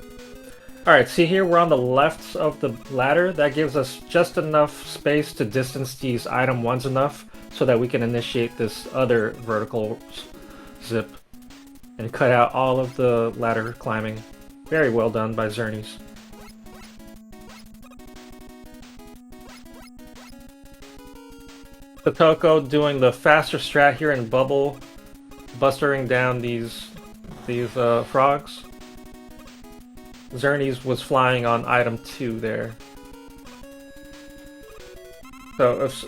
Alright, see here we're on the left of the ladder. That gives us just enough space to distance these item ones enough so that we can initiate this other vertical zip and cut out all of the ladder climbing. Very well done by Xernes. Satoko doing the faster strat here in bubble, bustering down these frogs. Xernes was flying on item 2 there. So if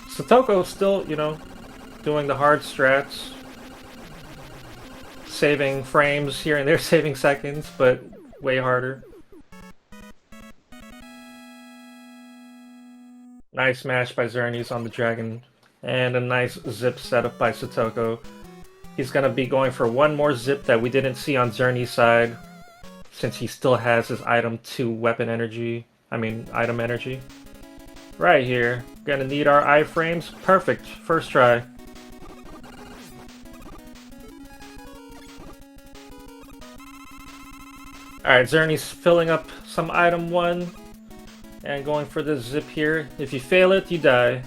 Satoko's still, you know, doing the hard strats, saving frames here and there, saving seconds, but way harder. Nice smash by Xernes on the dragon, and a nice zip setup by Satoko. He's gonna be going for one more zip that we didn't see on Xernes' side, since he still has his item 2 weapon energy. Item energy. Right here. Gonna need our iframes. Perfect. First try. Alright, Xernes filling up some item 1. And going for this zip here. If you fail it, you die.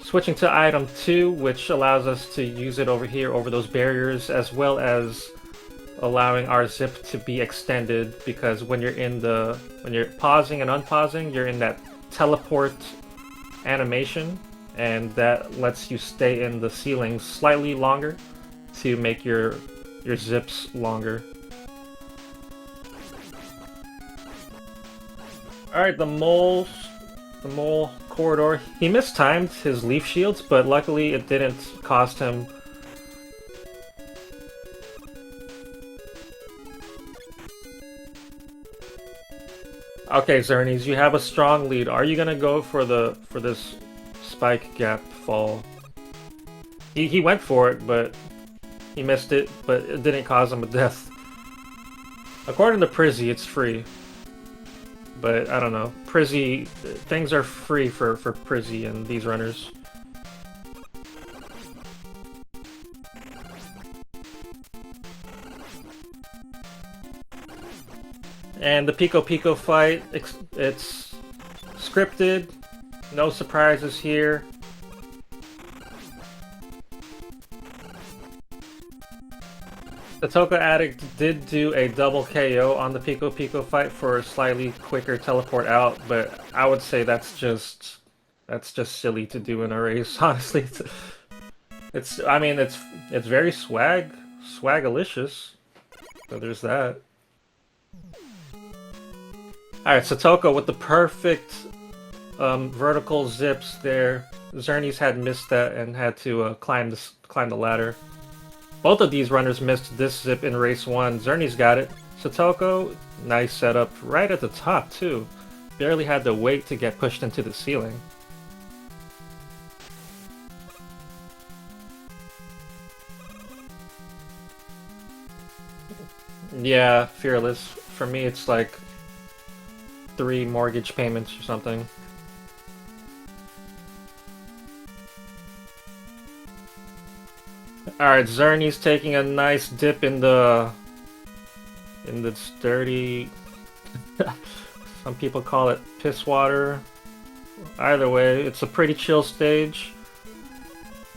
Switching to item 2, which allows us to use it over here, over those barriers, as well as allowing our zip to be extended, because when you're pausing and unpausing, you're in that teleport animation, and that lets you stay in the ceiling slightly longer to make your zips longer. Alright, the mole corridor. He mistimed his leaf shields, but luckily it didn't cost him. Okay, Xernes, you have a strong lead. Are you gonna go for this spike gap fall? He went for it, but he missed it, but it didn't cause him a death. According to Prizzy, it's free. But I don't know. Prizzy, things are free for Prizzy and these runners. And the Pico Pico fight, it's scripted, no surprises here. The Satokoaddict did do a double KO on the Pico Pico fight for a slightly quicker teleport out, but I would say that's just silly to do in a race, honestly. It's very swagalicious. So there's that. Alright, Satoko with the perfect vertical zips there. Xernes had missed that and had to climb the ladder. Both of these runners missed this zip in race 1. Xernes got it. Satoko, nice setup right at the top too. Barely had to wait to get pushed into the ceiling. Yeah, Fearless. For me it's like 3 mortgage payments or something. Alright, Xernes taking a nice dip in the dirty some people call it piss water. Either way, it's a pretty chill stage.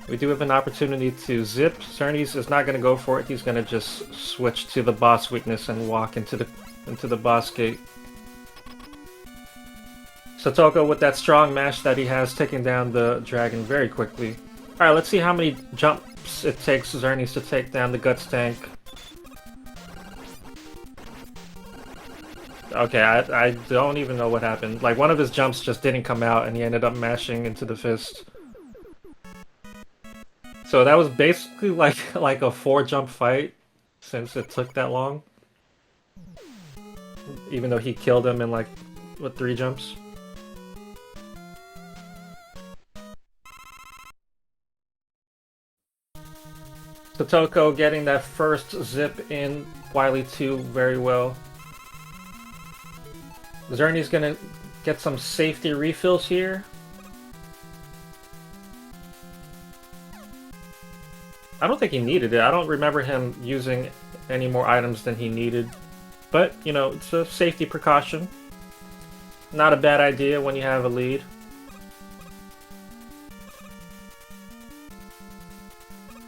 We do have an opportunity to zip. Xernes is not gonna go for it, he's gonna just switch to the boss weakness and walk into the boss gate. Satoko with that strong mash that he has, taking down the dragon very quickly. Alright, let's see how many jumps it takes Xernes to take down the Guts tank. Okay, I don't even know what happened. Like, one of his jumps just didn't come out and he ended up mashing into the fist. So that was basically like a 4-jump fight, since it took that long. Even though he killed him in like, what, 3 jumps? Satoko getting that first zip in Wily 2 very well. Xernes gonna get some safety refills here. I don't think he needed it. I don't remember him using any more items than he needed. But, you know, it's a safety precaution. Not a bad idea when you have a lead.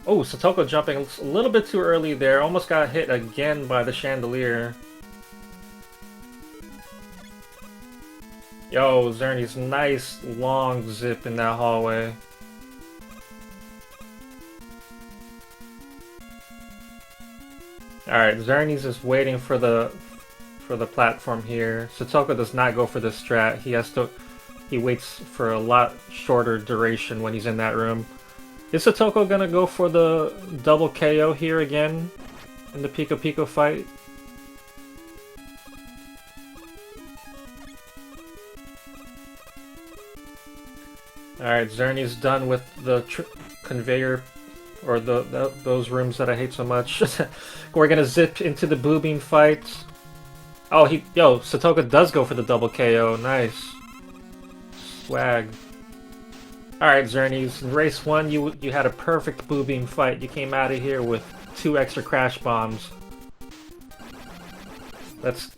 Oh, Satoko jumping a little bit too early there. Almost got hit again by the chandelier. Yo, Xernes, nice long zip in that hallway. Alright, Xernes is waiting for the platform here. Satoko does not go for the strat. He waits for a lot shorter duration when he's in that room. Is Satoko gonna go for the double KO here again in the Pico Pico fight? Alright, Xernes done with the conveyor, or those rooms that I hate so much. We're gonna zip into the boobing fight. Oh, yo, Satoko does go for the double KO. Nice. Swag. Alright, Xernes, in race 1 you had a perfect boobing fight. You came out of here with 2 extra crash bombs. That's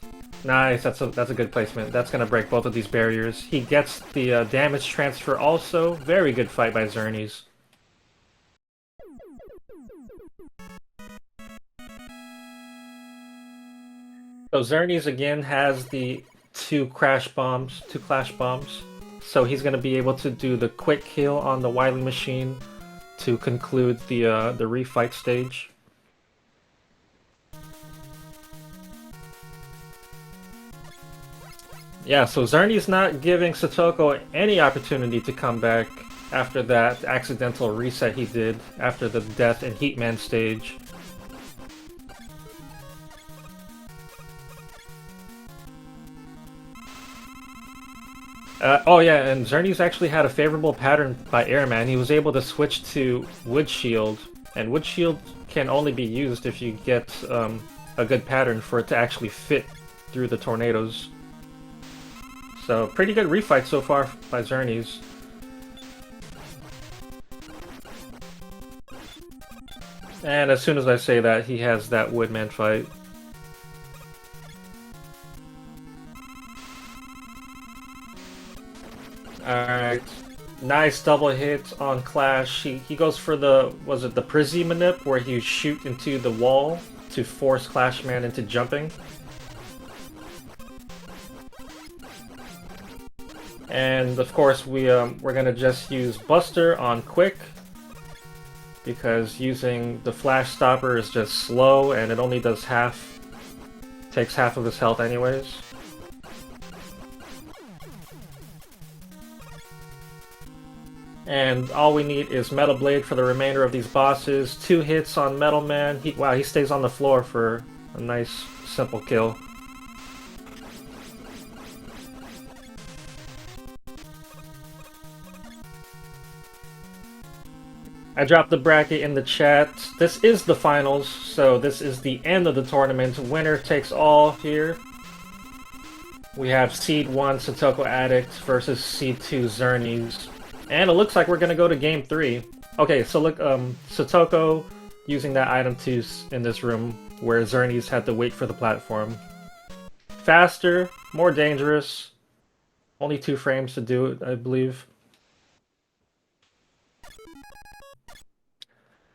nice. That's a good placement. That's gonna break both of these barriers. He gets the damage transfer also. Very good fight by Xernes. So Xernes again has the 2 clash bombs. So he's going to be able to do the quick kill on the Wily machine to conclude the refight stage. Yeah, so Xernes not giving Satoko any opportunity to come back after that accidental reset he did after the death in Heatman stage. Oh yeah, and Xernes actually had a favorable pattern by Airman. He was able to switch to Wood Shield, and Wood Shield can only be used if you get a good pattern for it to actually fit through the tornadoes. So, pretty good refight so far by Xernes. And as soon as I say that, he has that Woodman fight. Alright, nice double hit on Clash. He goes for the, was it the Prizzy manip, where you shoot into the wall to force Clashman into jumping. And of course we're gonna just use Buster on Quick, because using the Flash Stopper is just slow and it only does half, takes half of his health anyways. And all we need is Metal Blade for the remainder of these bosses. 2 hits on Metal Man. Wow, he stays on the floor for a nice, simple kill. I dropped the bracket in the chat. This is the finals, so this is the end of the tournament. Winner takes all here. We have Seed 1 satokoaddict versus Seed 2 Xernes. And it looks like we're gonna go to game 3. Okay, so look, Satoko using that item 2 in this room, where Xernes had to wait for the platform. Faster, more dangerous. Only 2 frames to do it, I believe.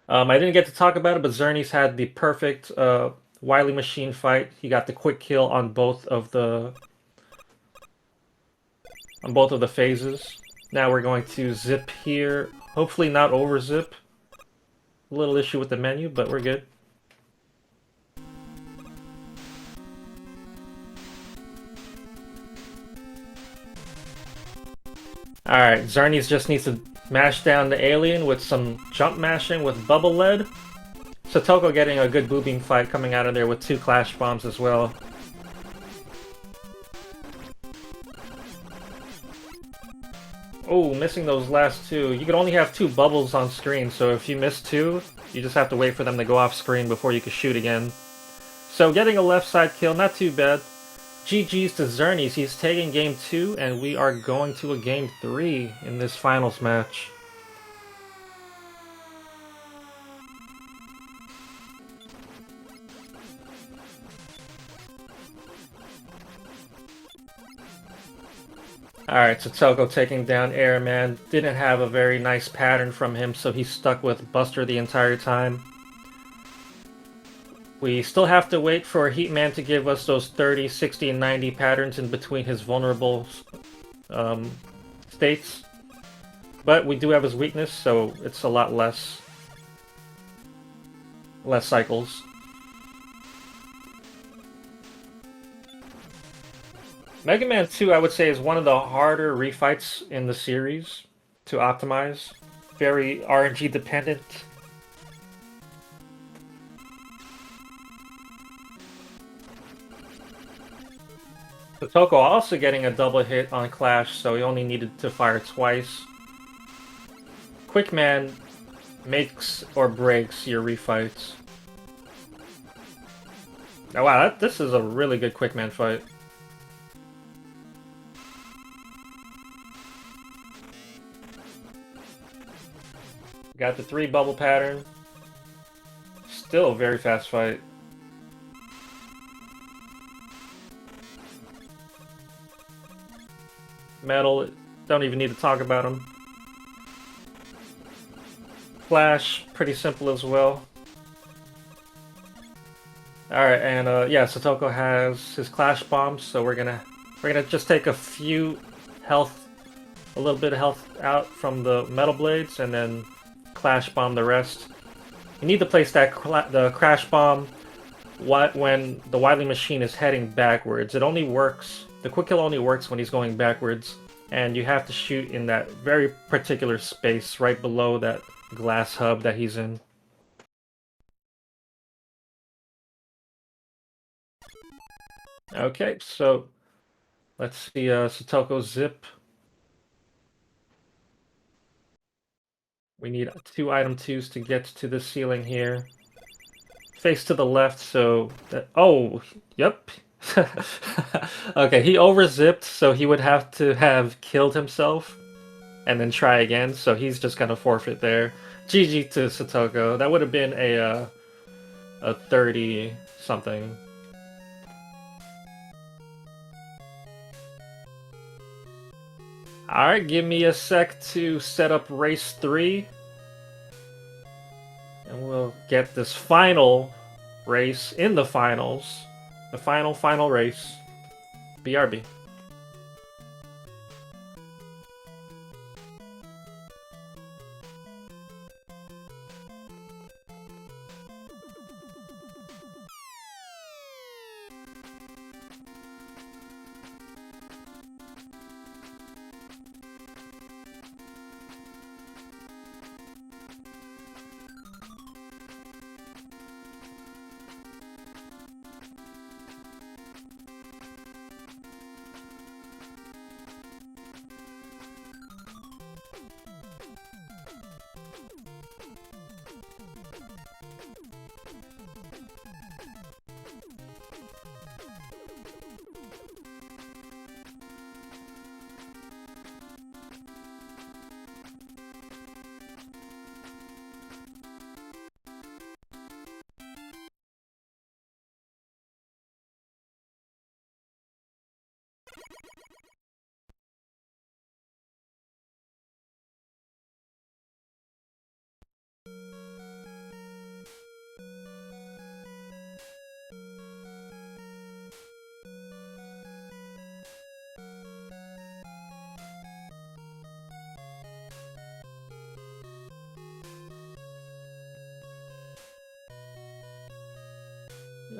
I didn't get to talk about it, but Xernes had the perfect Wily machine fight. He got the quick kill on both of the phases. Now we're going to zip here. Hopefully not over zip. A little issue with the menu, but we're good. Alright, Xernes just needs to mash down the alien with some jump mashing with bubble lead. Satoko getting a good boobing fight coming out of there with 2 clash bombs as well. Oh, missing those last 2. You could only have 2 bubbles on screen, so if you miss 2, you just have to wait for them to go off screen before you can shoot again. So getting a left side kill, not too bad. GG's to Xernes, he's taking game 2, and we are going to a game 3 in this finals match. Alright, Satoko taking down Airman. Didn't have a very nice pattern from him, so he stuck with Buster the entire time. We still have to wait for Heatman to give us those 30, 60, and 90 patterns in between his vulnerable states. But we do have his weakness, so it's a lot less cycles. Mega Man 2, I would say, is one of the harder refights in the series to optimize. Very RNG dependent. Satoko also getting a double hit on Clash, so he only needed to fire twice. Quickman makes or breaks your refights. Oh wow, this is a really good Quickman fight. Got the 3 bubble pattern. Still a very fast fight. Metal, don't even need to talk about him. Flash, pretty simple as well. Alright, and yeah, Satoko has his Clash Bombs, so we're gonna just take a few health, a little bit of health out from the Metal Blades, and then Clash Bomb the rest. You need to place that the Crash Bomb when the Wily Machine is heading backwards. It only works, the Quick Kill only works when he's going backwards, and you have to shoot in that very particular space right below that glass hub that he's in. Okay, so let's see Satoko zip. We need 2 item 2s to get to the ceiling here. Face to the left, so that, oh, yep. Okay, he overzipped, so he would have to have killed himself and then try again, so he's just gonna forfeit there. GG to Satoko. That would have been a 30 something. Alright, give me a sec to set up race 3. And we'll get this final race in the finals. The final race. BRB.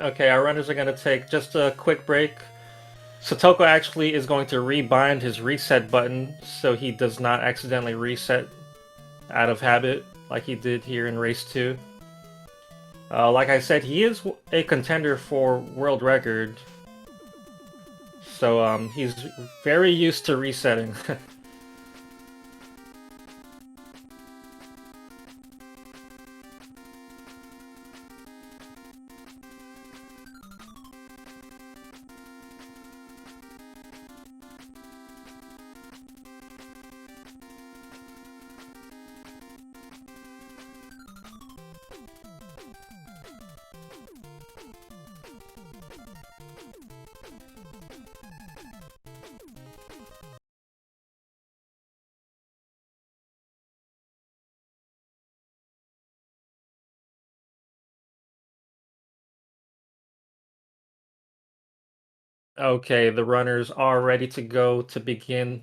Okay, our runners are going to take just a quick break. Satoko actually is going to rebind his reset button so he does not accidentally reset out of habit like he did here in race 2. Like I said, he is a contender for world record, so he's very used to resetting. Okay, the runners are ready to go to begin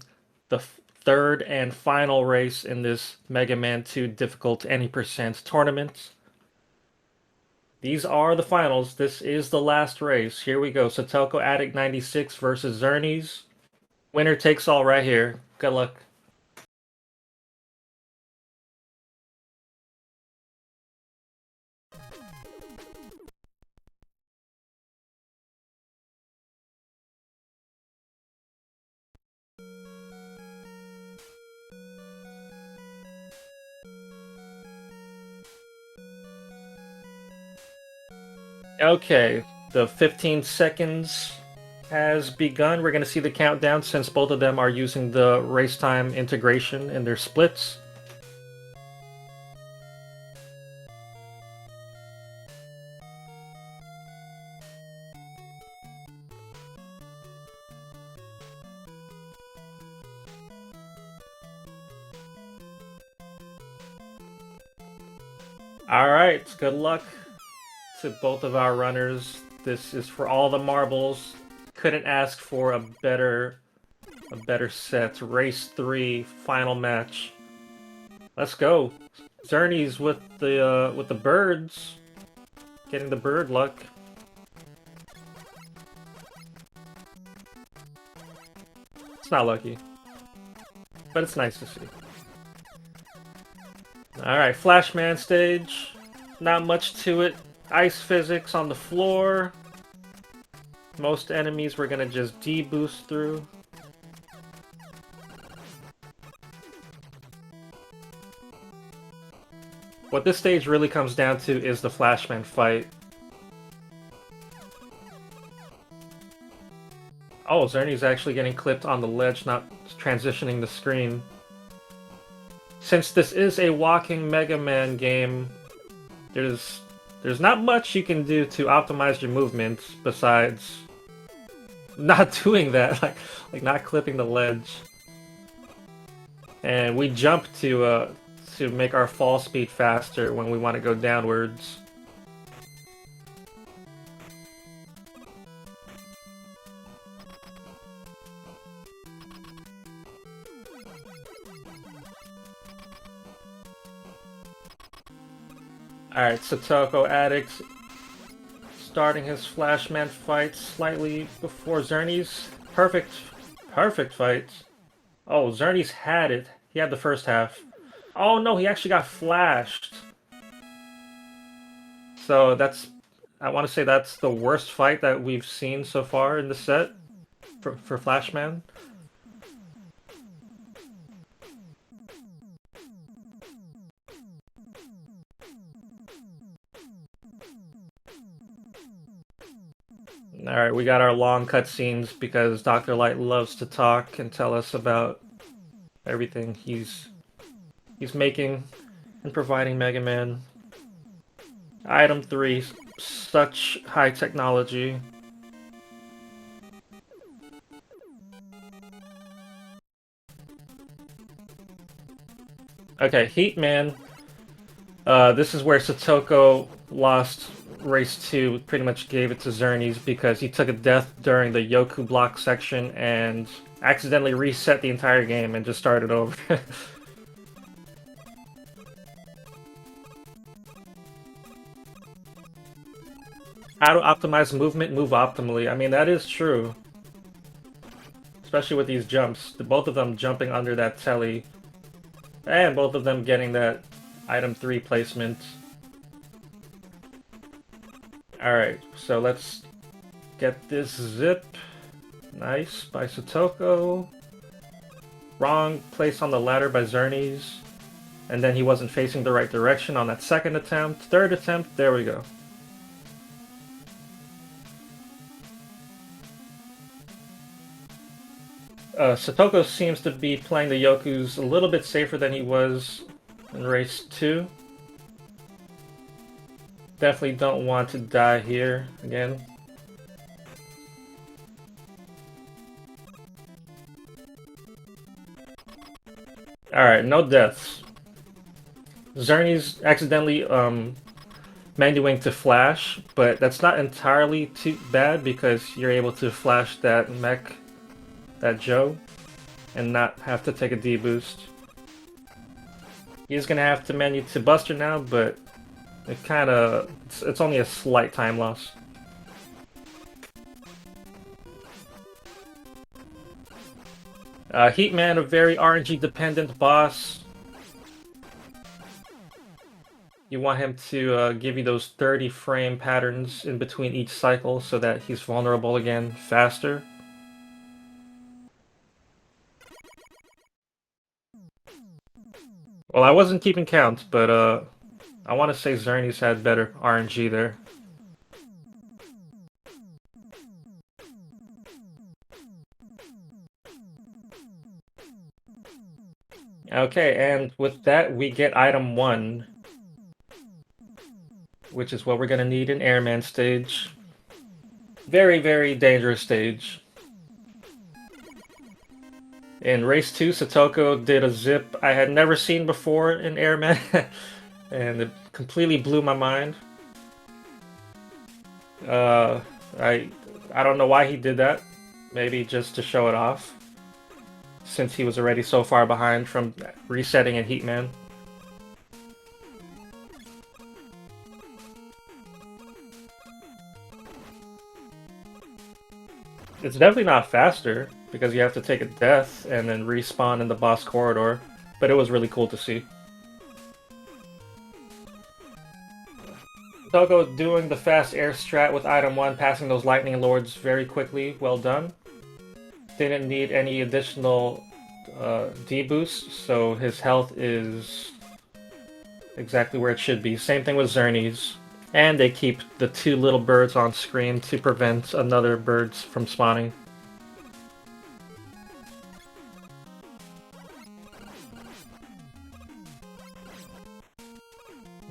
the third and final race in this Mega Man 2 difficult any percent tournament. These are the finals. This is the last race. Here we go. satokoaddict96 versus Xernes. Winner takes all right here. Good luck. Okay, the 15 seconds has begun. We're going to see the countdown since both of them are using the race time integration in their splits. Alright, good luck to both of our runners. This is for all the marbles. Couldn't ask for a better set. Race 3, final match. Let's go. Xernes with the birds. Getting the bird luck. It's not lucky, but it's nice to see. Alright, Flashman stage. Not much to it. Ice physics on the floor. Most enemies we're gonna just D-boost through. What this stage really comes down to is the Flashman fight. Oh, Xernes actually getting clipped on the ledge, not transitioning the screen. Since this is a walking Mega Man game, there's not much you can do to optimize your movement besides not doing that, like not clipping the ledge. And we jump to make our fall speed faster when we want to go downwards. Alright, satokoaddict starting his Flashman fight slightly before Xernes. Perfect fight. Oh, Xernes had it. He had the first half. Oh no, he actually got flashed. So that's, I want to say that's the worst fight that we've seen so far in the set for Flashman. Alright, we got our long cutscenes because Dr. Light loves to talk and tell us about everything he's making and providing Mega Man. Item 3, such high technology. Okay, Heat Man. This is where Satoko lost Race 2, pretty much gave it to Xernes because he took a death during the Yoku block section and accidentally reset the entire game and just started over. How to optimize movement, move optimally. I mean, that is true. Especially with these jumps. Both of them jumping under that telly. And both of them getting that item 3 placement. Alright, so let's get this zip. Nice, by Satoko. Wrong place on the ladder by Xernes. And then he wasn't facing the right direction on that second attempt. Third attempt, there we go. Satoko seems to be playing the Yokus a little bit safer than he was in Race 2. Definitely don't want to die here again. Alright, no deaths. Xernes accidentally menuing to flash, but that's not entirely too bad because you're able to flash that mech, that Joe, and not have to take a D-boost. He's gonna have to menu to Buster now, but it kinda... it's only a slight time loss. Heatman, a very RNG-dependent boss. You want him to give you those 30-frame patterns in between each cycle so that he's vulnerable again faster. Well, I wasn't keeping count, but I want to say Xernes had better RNG there. Okay, and with that, we get item 1, which is what we're going to need in Airman stage. Very, very dangerous stage. In Race 2, Satoko did a zip I had never seen before in Airman, and it completely blew my mind. I don't know why he did that. Maybe just to show it off, since he was already so far behind from resetting in Heatman. It's definitely not faster, because you have to take a death and then respawn in the boss corridor, but it was really cool to see. Togo doing the fast air strat with item 1, passing those lightning lords very quickly, well done. Didn't need any additional D-boost, so his health is exactly where it should be. Same thing with Xernes. And they keep the 2 little birds on screen to prevent another birds from spawning.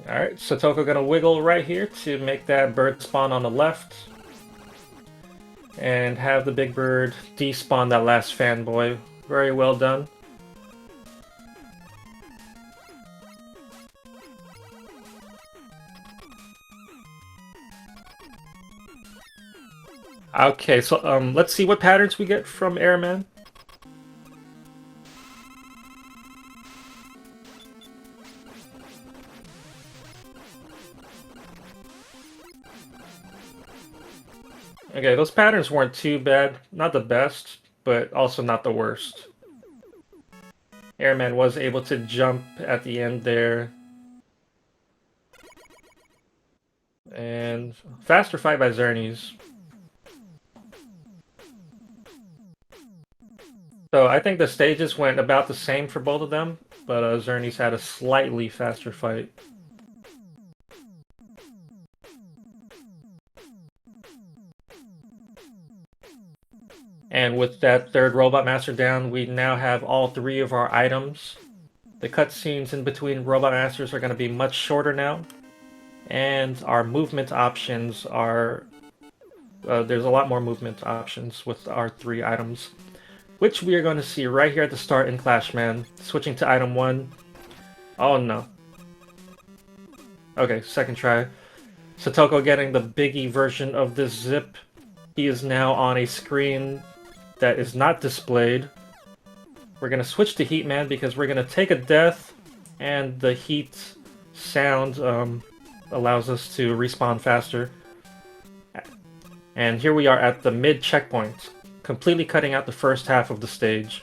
Alright, Satoko gonna wiggle right here to make that bird spawn on the left. And have the big bird despawn that last fanboy. Very well done. Okay, so let's see what patterns we get from Airman. Okay, those patterns weren't too bad. Not the best, but also not the worst. Airman was able to jump at the end there. And faster fight by Xernes. So I think the stages went about the same for both of them, but Xernes had a slightly faster fight. And with that third Robot Master down, we now have all 3 of our items. The cutscenes in between Robot Masters are going to be much shorter now. And our movement options are... there's a lot more movement options with our 3 items, which we are going to see right here at the start in Clashman. Switching to item 1. Oh no. Okay, second try. Satoko getting the biggie version of this zip. He is now on a screen that is not displayed. We're going to switch to Heatman because we're going to take a death, and the heat sound allows us to respawn faster. And here we are at the mid checkpoint, completely cutting out the first half of the stage.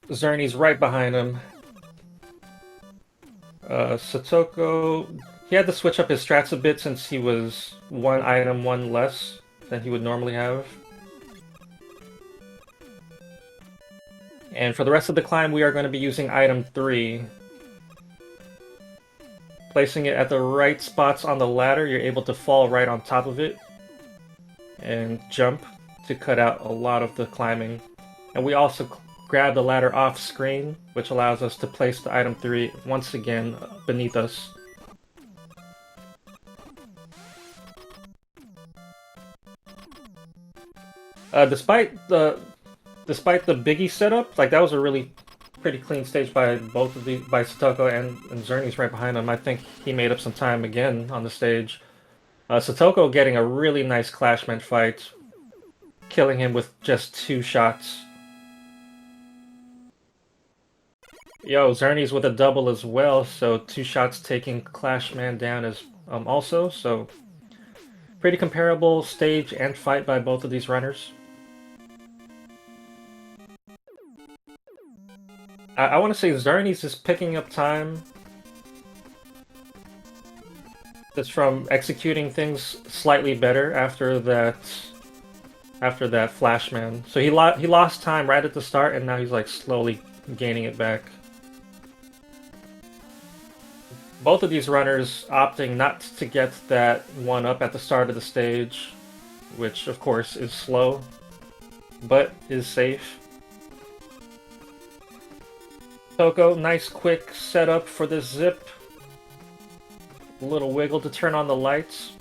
Xernes right behind him. Satoko... he had to switch up his strats a bit since he was 1 item 1 less than he would normally have. And for the rest of the climb, we are going to be using item 3. Placing it at the right spots on the ladder, you're able to fall right on top of it and jump to cut out a lot of the climbing. And we also grab the ladder off screen, which allows us to place the item 3 once again beneath us. Despite the biggie setup, like that was a really pretty clean stage by both of by Satoko and Xernes right behind him. I think he made up some time again on the stage. Satoko getting a really nice Clashman fight, killing him with just 2 shots. Yo, Xernes with a double as well, so 2 shots taking Clashman down as also, so pretty comparable stage and fight by both of these runners. I want to say Xernes is picking up time just from executing things slightly better after that Flashman. So he lost time right at the start, and now he's like slowly gaining it back. Both of these runners opting not to get that 1-up at the start of the stage, which of course is slow, but is safe. Toko, nice quick setup for this zip. A little wiggle to turn on the lights.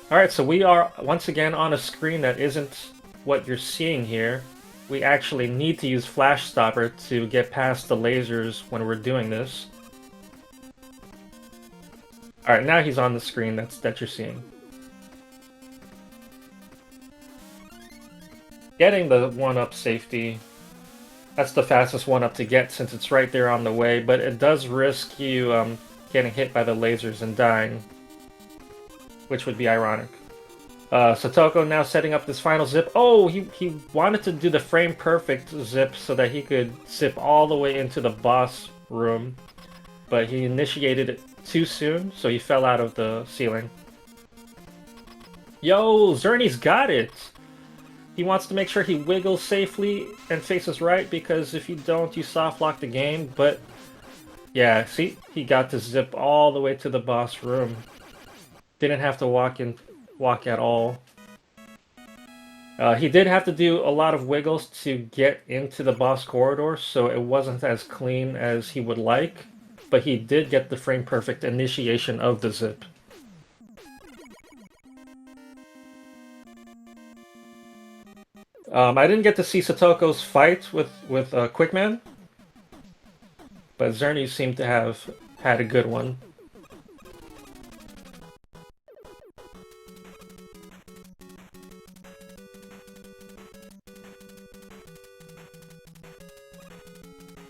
Alright, so we are once again on a screen that isn't what you're seeing here. We actually need to use Flash Stopper to get past the lasers when we're doing this. Alright, now he's on the screen that you're seeing. Getting the 1-up safety. That's the fastest 1-up to get since it's right there on the way, but it does risk you getting hit by the lasers and dying, which would be ironic. Satoko now setting up this final zip. Oh, he wanted to do the frame perfect zip so that he could zip all the way into the boss room, but he initiated it too soon, so he fell out of the ceiling. Yo, Xernes got it! He wants to make sure he wiggles safely and faces right, because if you don't, you soft lock the game, but yeah, see? He got to zip all the way to the boss room. Didn't have to walk at all. He did have to do a lot of wiggles to get into the boss corridor, so it wasn't as clean as he would like, but he did get the frame perfect initiation of the zip. I didn't get to see Satoko's fight with Quickman, but Xernes seemed to have had a good one.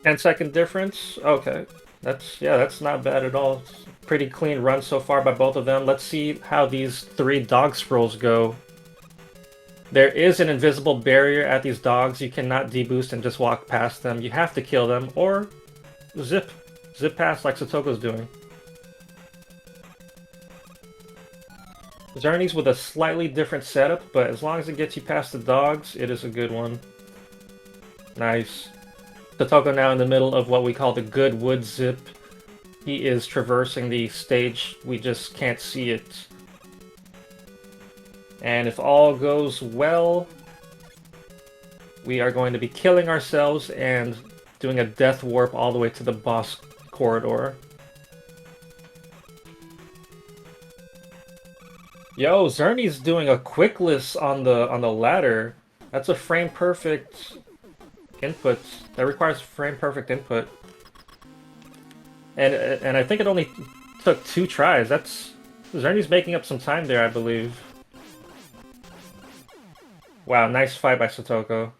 Ten-second difference? Okay. That's not bad at all. Pretty clean run so far by both of them. Let's see how these 3 dog scrolls go. There is an invisible barrier at these dogs. You cannot deboost and just walk past them. You have to kill them, or zip past like Satoko's doing. Xernes with a slightly different setup, but as long as it gets you past the dogs, it is a good one. Nice. Satoko now in the middle of what we call the good wood zip. He is traversing the stage, we just can't see it. And if all goes well, we are going to be killing ourselves and doing a death warp all the way to the boss corridor. Yo, Xernes doing a quickless on the ladder. That's a frame perfect input. That requires frame perfect input. And I think it only took 2 tries. That's Xernes making up some time there, I believe. Wow, nice fight by Satoko.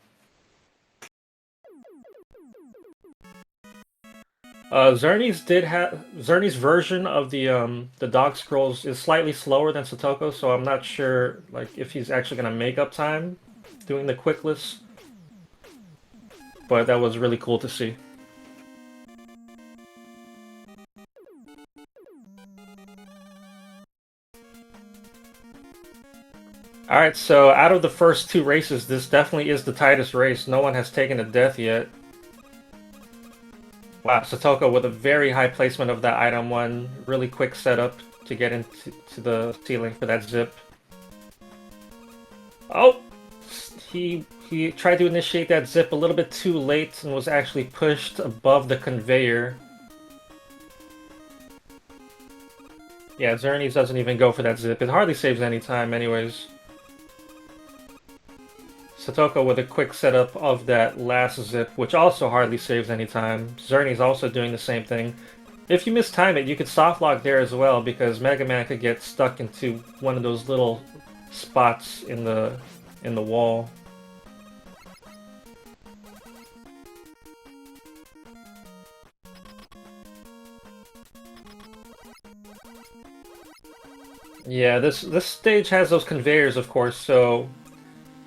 Xernes' version of the dog scrolls is slightly slower than Satoko, so I'm not sure like if he's actually gonna make up time doing the quickless. But that was really cool to see. Alright, so out of the first 2 races, this definitely is the tightest race. No one has taken a death yet. Wow, Satoko with a very high placement of that item 1. Really quick setup to get into the ceiling for that zip. Oh! He tried to initiate that zip a little bit too late and was actually pushed above the conveyor. Yeah, Xernes doesn't even go for that zip. It hardly saves any time anyways. Satoko with a quick setup of that last zip, which also hardly saves any time. Xernes also doing the same thing. If you mistime it, you could soft lock there as well, because Mega Man could get stuck into one of those little spots in the wall. Yeah, this stage has those conveyors, of course, so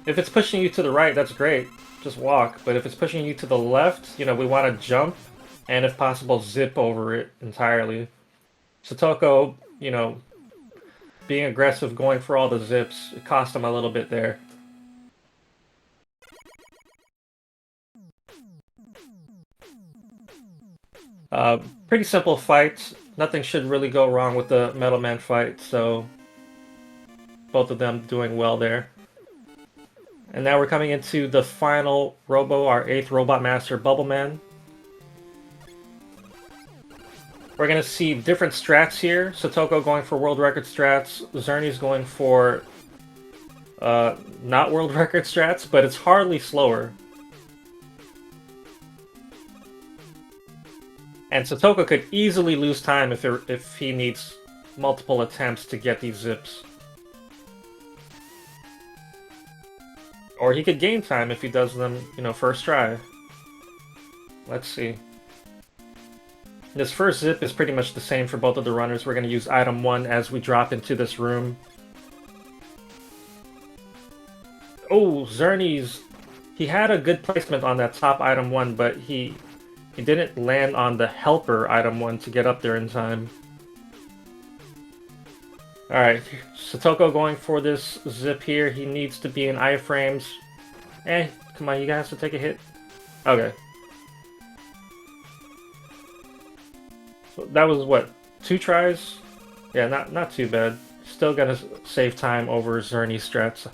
if it's pushing you to the right, that's great. Just walk. But if it's pushing you to the left, you know, we want to jump, and if possible, zip over it entirely. Satoko, you know, being aggressive, going for all the zips, it cost him a little bit there. Pretty simple fight. Nothing should really go wrong with the Metal Man fight, so both of them doing well there. And now we're coming into the final Robo, our 8th Robot Master, Bubble Man. We're going to see different strats here. Satoko going for world record strats. Xernes going for not world record strats, but it's hardly slower. And Satoko could easily lose time if he needs multiple attempts to get these zips. Or he could gain time if he does them, you know, first try. Let's see. This first zip is pretty much the same for both of the runners. We're going to use item 1 as we drop into this room. Oh, Xernes. He had a good placement on that top item 1, but he didn't land on the helper item 1 to get up there in time. Alright, Satoko going for this zip here. He needs to be in iframes. Come on, you guys have to take a hit. Okay. So that was, what, 2 tries? Yeah, not too bad. Still gonna save time over Xernes strats.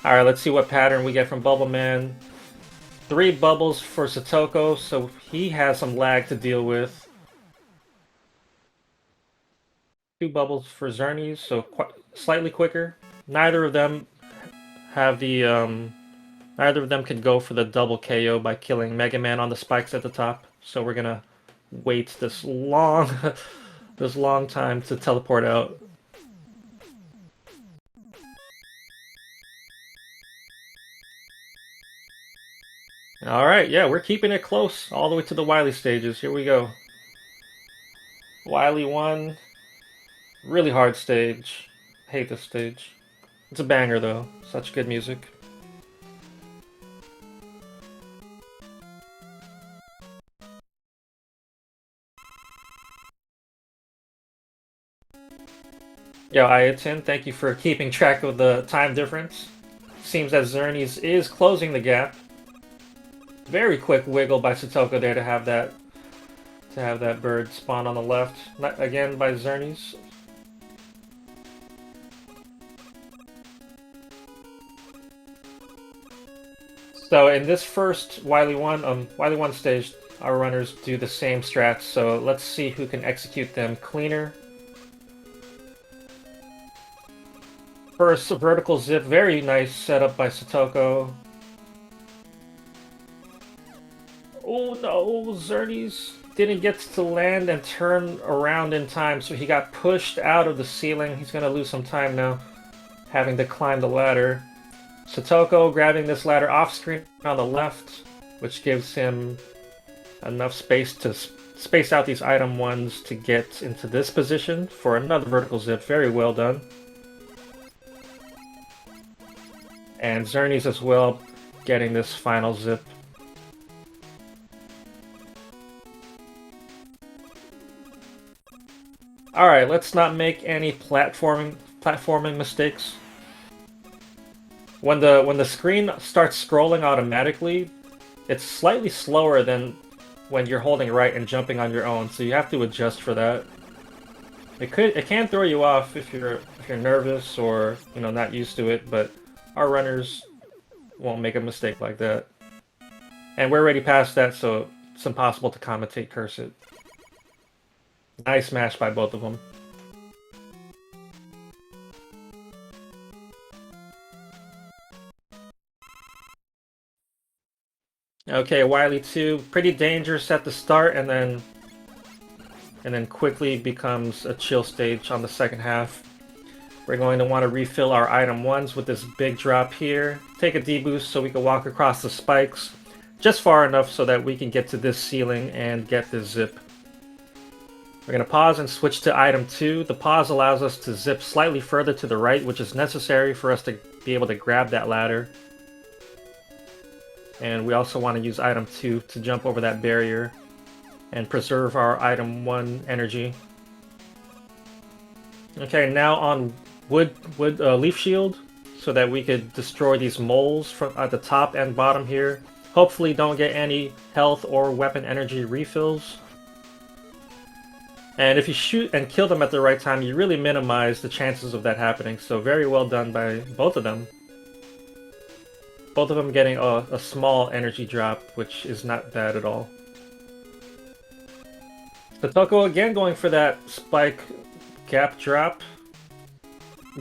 Alright, let's see what pattern we get from Bubble Man. 3 bubbles for Satoko, so he has some lag to deal with. 2 bubbles for Xernes, so slightly quicker. Neither of them have the neither of them could go for the double KO by killing Mega Man on the spikes at the top. So we're gonna wait this long this long time to teleport out. Alright, yeah, we're keeping it close all the way to the Wily stages. Here we go. Wily 1. Really hard stage. Hate this stage. It's a banger though. Such good music. Yo, Ayatin, thank you for keeping track of the time difference. Seems that Xernes is closing the gap. Very quick wiggle by Satoko there to have that bird spawn on the left. Not again by Xernes. So in this first Wily 1 stage, our runners do the same strats. So let's see who can execute them cleaner. First vertical zip, very nice setup by Satoko. Oh no, Xernes didn't get to land and turn around in time, so he got pushed out of the ceiling. He's gonna lose some time now, having to climb the ladder. Satoko grabbing this ladder off screen on the left, which gives him enough space to space out these item 1s to get into this position for another vertical zip. Very well done. And Xernes as well, getting this final zip. Alright, let's not make any platforming mistakes. When the screen starts scrolling automatically, it's slightly slower than when you're holding right and jumping on your own, so you have to adjust for that. It can throw you off if you're nervous or, you know, not used to it, but our runners won't make a mistake like that. And we're already past that, so It's impossible to commentate curse it. Nice smash by both of them. Okay, Wily 2, pretty dangerous at the start, and then quickly becomes a chill stage on the second half. We're going to want to refill our item 1s with this big drop here. Take a deboost so we can walk across the spikes just far enough so that we can get to this ceiling and get this zip. We're going to pause and switch to item 2. The pause allows us to zip slightly further to the right, which is necessary for us to be able to grab that ladder. And we also want to use item 2 to jump over that barrier and preserve our item 1 energy. Okay, now on wood leaf shield so that we could destroy these moles from at the top and bottom here. Hopefully don't get any health or weapon energy refills. And if you shoot and kill them at the right time, you really minimize the chances of that happening. So very well done by both of them. Both of them getting a small energy drop, which is not bad at all. Satoko again going for that spike gap drop.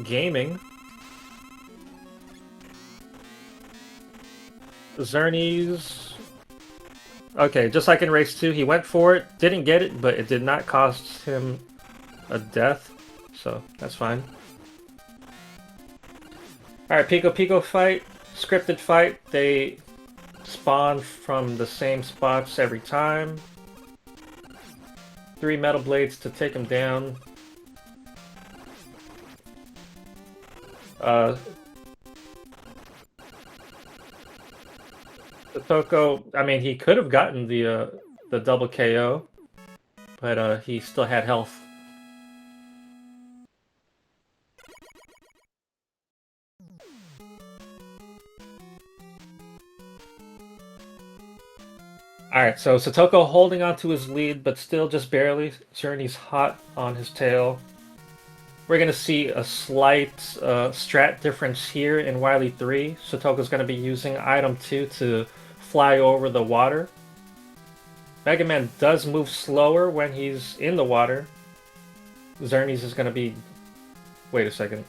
Gaming. Xernes. Okay, just like in race 2, he went for it, didn't get it, but it did not cost him a death, so that's fine. Alright, Pico fight. Scripted fight, they spawn from the same spots every time. 3 metal blades to take him down. Satoko, I mean, he could have gotten the double KO, but he still had health. Alright, so Satoko holding on to his lead, but still just barely. Xernes hot on his tail. We're going to see a slight strat difference here in Wily 3. Satoko's going to be using item 2 to fly over the water. Mega Man does move slower when he's in the water. Xernes is going to be... Wait a second.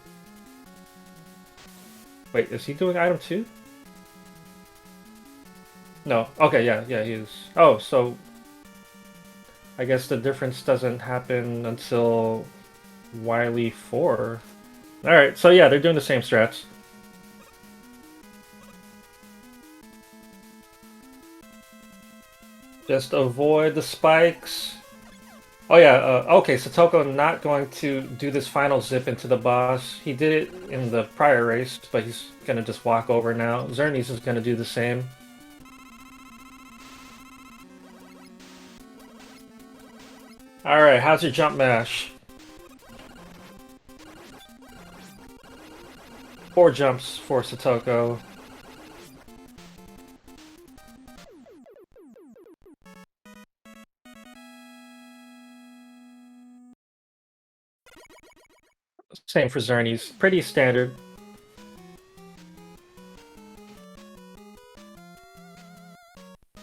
Wait, is he doing item 2? No. Okay, yeah, he is. Oh, so... I guess the difference doesn't happen until Wily 4. Alright, so yeah, they're doing the same strats. Just avoid the spikes. Oh yeah, okay, Satoko not going to do this final zip into the boss. He did it in the prior race, but he's going to just walk over now. Xernes is going to do the same. Alright, how's your jump mash? 4 jumps for Satoko. Same for Xernes. Pretty standard.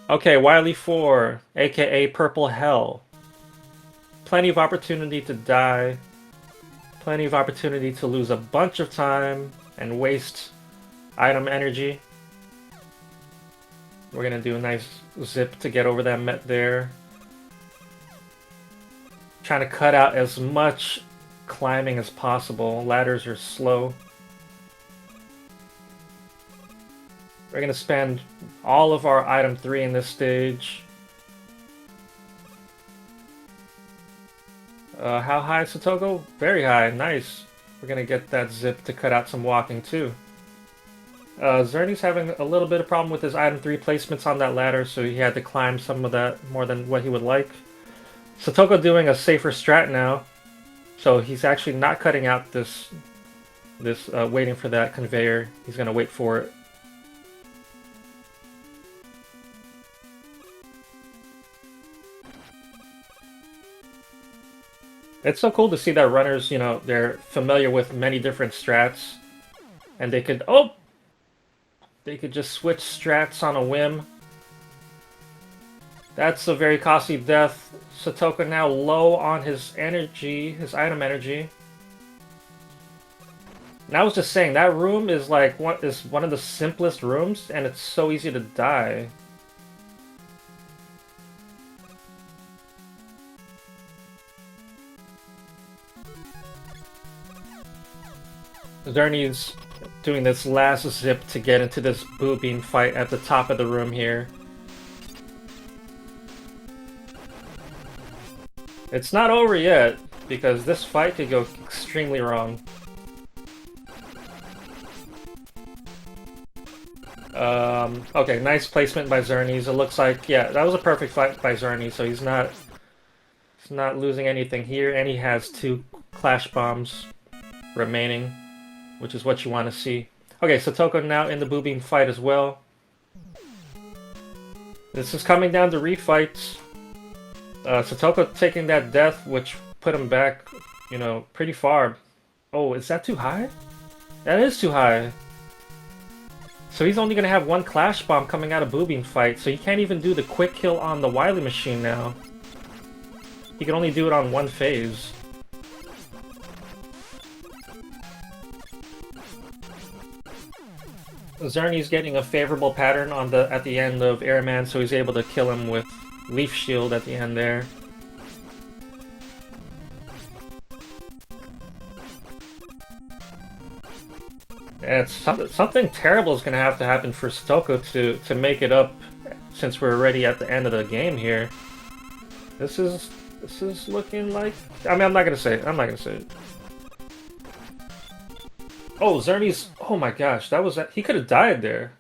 Okay, Wily 4, aka Purple Hell. Plenty of opportunity to die. Plenty of opportunity to lose a bunch of time and waste item energy. We're gonna do a nice zip to get over that met there. Trying to cut out as much climbing as possible. Ladders are slow. We're gonna spend all of our item 3 in this stage. How high, Satoko? Very high. Nice. We're gonna get that zip to cut out some walking too. Xernes having a little bit of problem with his item 3 placements on that ladder, so he had to climb some of that more than what he would like. Satoko doing a safer strat now, so he's actually not cutting out this waiting for that conveyor. He's gonna wait for it. It's so cool to see that runners, you know, they're familiar with many different strats, and they could, oh! They could just switch strats on a whim. That's a very costly death. Satoko now low on his energy, his item energy. And I was just saying, that room is like one of the simplest rooms, and it's so easy to die. Xernes doing this last zip to get into this boo-beam fight at the top of the room here. It's not over yet, because this fight could go extremely wrong. Okay, nice placement by Xernes. It looks like, yeah, that was a perfect fight by Xernes, so he's not losing anything here, and he has 2 Clash Bombs remaining, which is what you want to see. Okay, Satoko now in the Boo Beam fight as well. This is coming down to refights. Satoko taking that death, which put him back, you know, pretty far. Oh, is that too high? That is too high. So he's only going to have 1 Clash Bomb coming out of Boo Beam fight, so he can't even do the quick kill on the Wily Machine now. He can only do it on 1 phase. Xernes getting a favorable pattern on at the end of Airman, so he's able to kill him with Leaf Shield at the end there. And something terrible is going to have to happen for Satoko to make it up, since we're already at the end of the game here. This is looking like... I mean, I'm not going to say it. I'm not going to say it. Oh, Xernes... Oh my gosh, that was... He could have died there.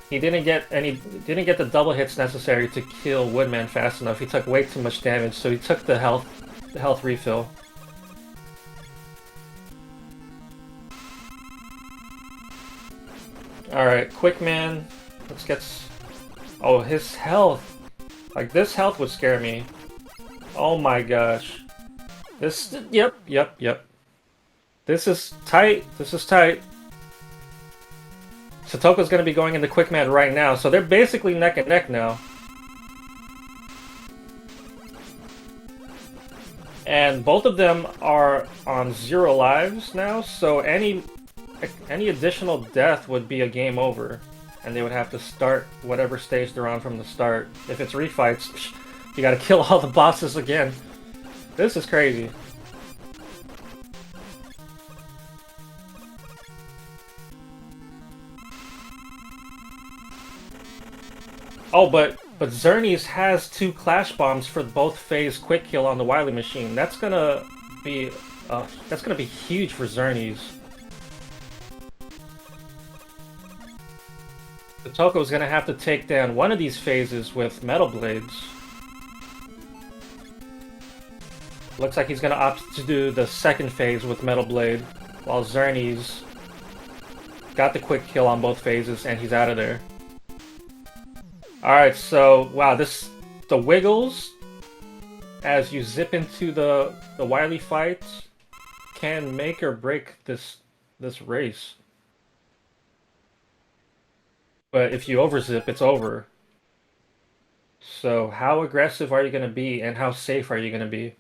He didn't get the double hits necessary to kill Woodman fast enough. He took way too much damage, so he took the health refill. Alright, Quick Man. Let's get... Oh, his health. Like, this health would scare me. Oh my gosh. This... Yep. This is tight. This is tight. Satoko's going to be going into Quick Man right now, so they're basically neck and neck now. And both of them are on 0 lives now, so any additional death would be a game over. And they would have to start whatever stage they're on from the start. If it's refights, you gotta kill all the bosses again. This is crazy. Oh, but Xernes has 2 Clash Bombs for both phase quick kill on the Wily Machine. That's gonna be huge for Xernes. Satoko's gonna have to take down one of these phases with Metal Blades. Looks like he's gonna opt to do the second phase with Metal Blade, while Xernes got the quick kill on both phases and he's out of there. Alright, so wow, the wiggles as you zip into the Wily fight can make or break this race. But if you overzip, it's over. So how aggressive are you going to be, and how safe are you going to be?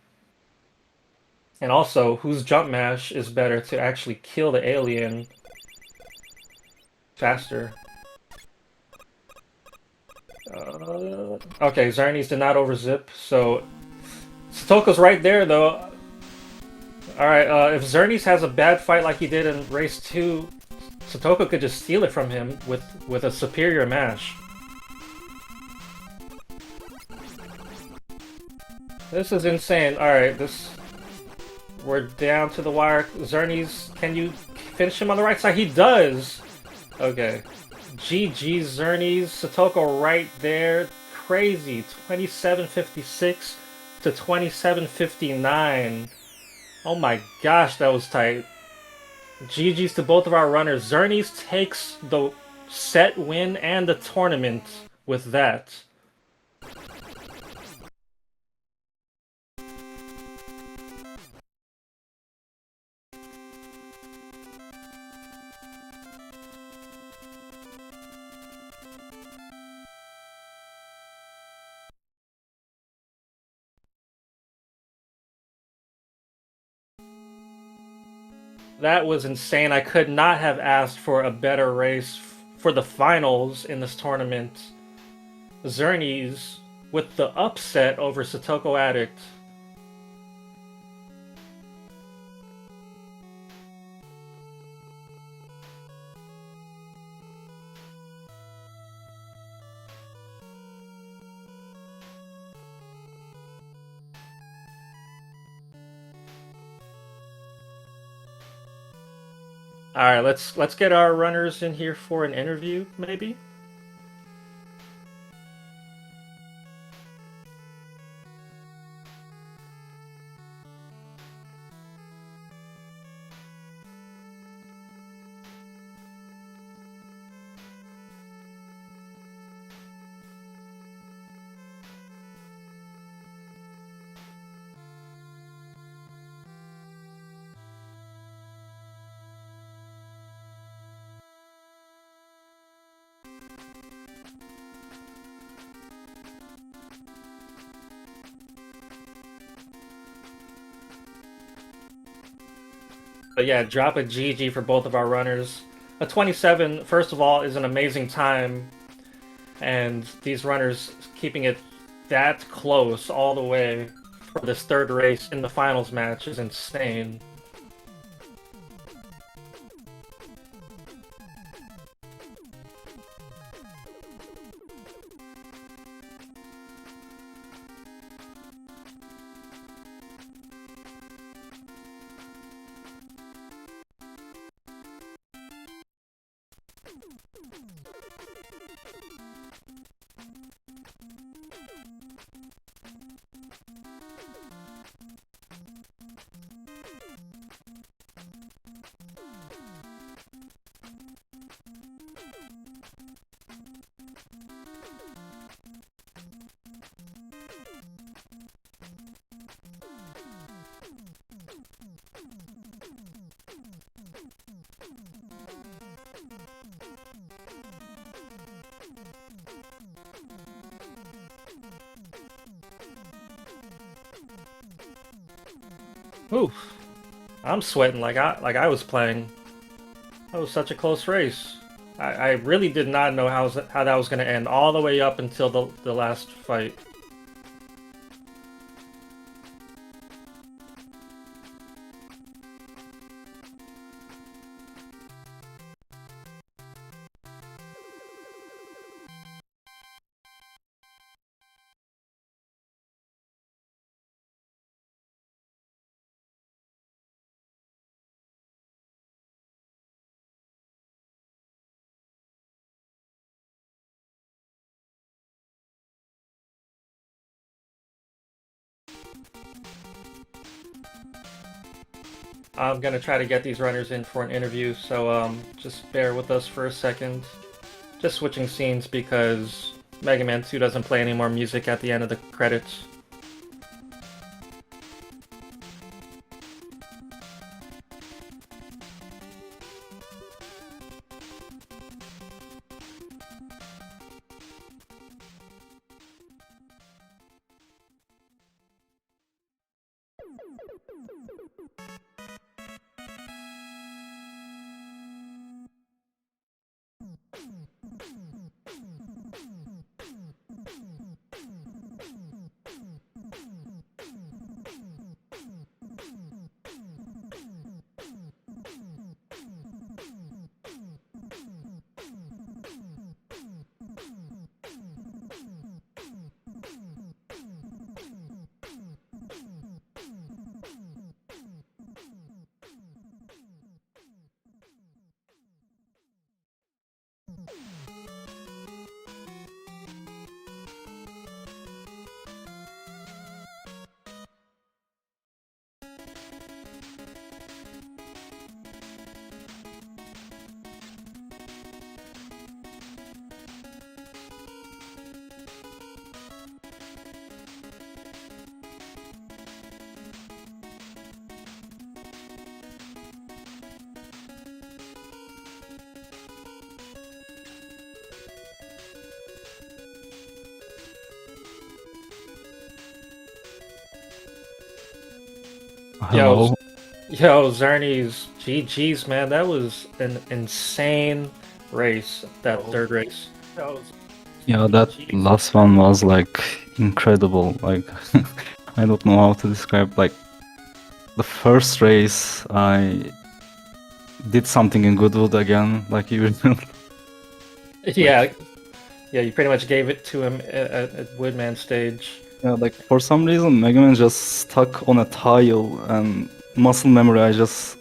And also, whose jump mash is better to actually kill the alien faster? Okay, Xernes did not overzip, so Satoko's right there though. Alright, if Xernes has a bad fight like he did in Race 2, Satoko could just steal it from him with a superior mash. This is insane. Alright, we're down to the wire. Xernes, can you finish him on the right side? He does! Okay. GG Xernes. Satoko right there. Crazy. 2756 to 2759. Oh my gosh, that was tight. GG's to both of our runners. Xernes takes the set win and the tournament with that. That was insane. I could not have asked for a better race for the finals in this tournament. Xernes with the upset over Satokoaddict. All right, let's get our runners in here for an interview, maybe. But yeah, drop a GG for both of our runners. A 27, first of all, is an amazing time. And these runners keeping it that close all the way for this third race in the finals match is insane. Oof. I'm sweating like I was playing. That was such a close race. I really did not know how that was going to end all the way up until the last fight. I'm gonna try to get these runners in for an interview, so just bear with us for a second. Just switching scenes because Mega Man 2 doesn't play any more music at the end of the credits. Hello. Yo, Xernes GG's, man. That was an insane race, that third race. That was Yeah, that GG's. last one was like incredible. Like I don't know how to describe. Like the first race, I did something in Goodwood again, like usual. Yeah, yeah. You pretty much gave it to him at Woodman stage. Yeah, like for some reason, Mega Man just stuck on a tile, and muscle memory, I just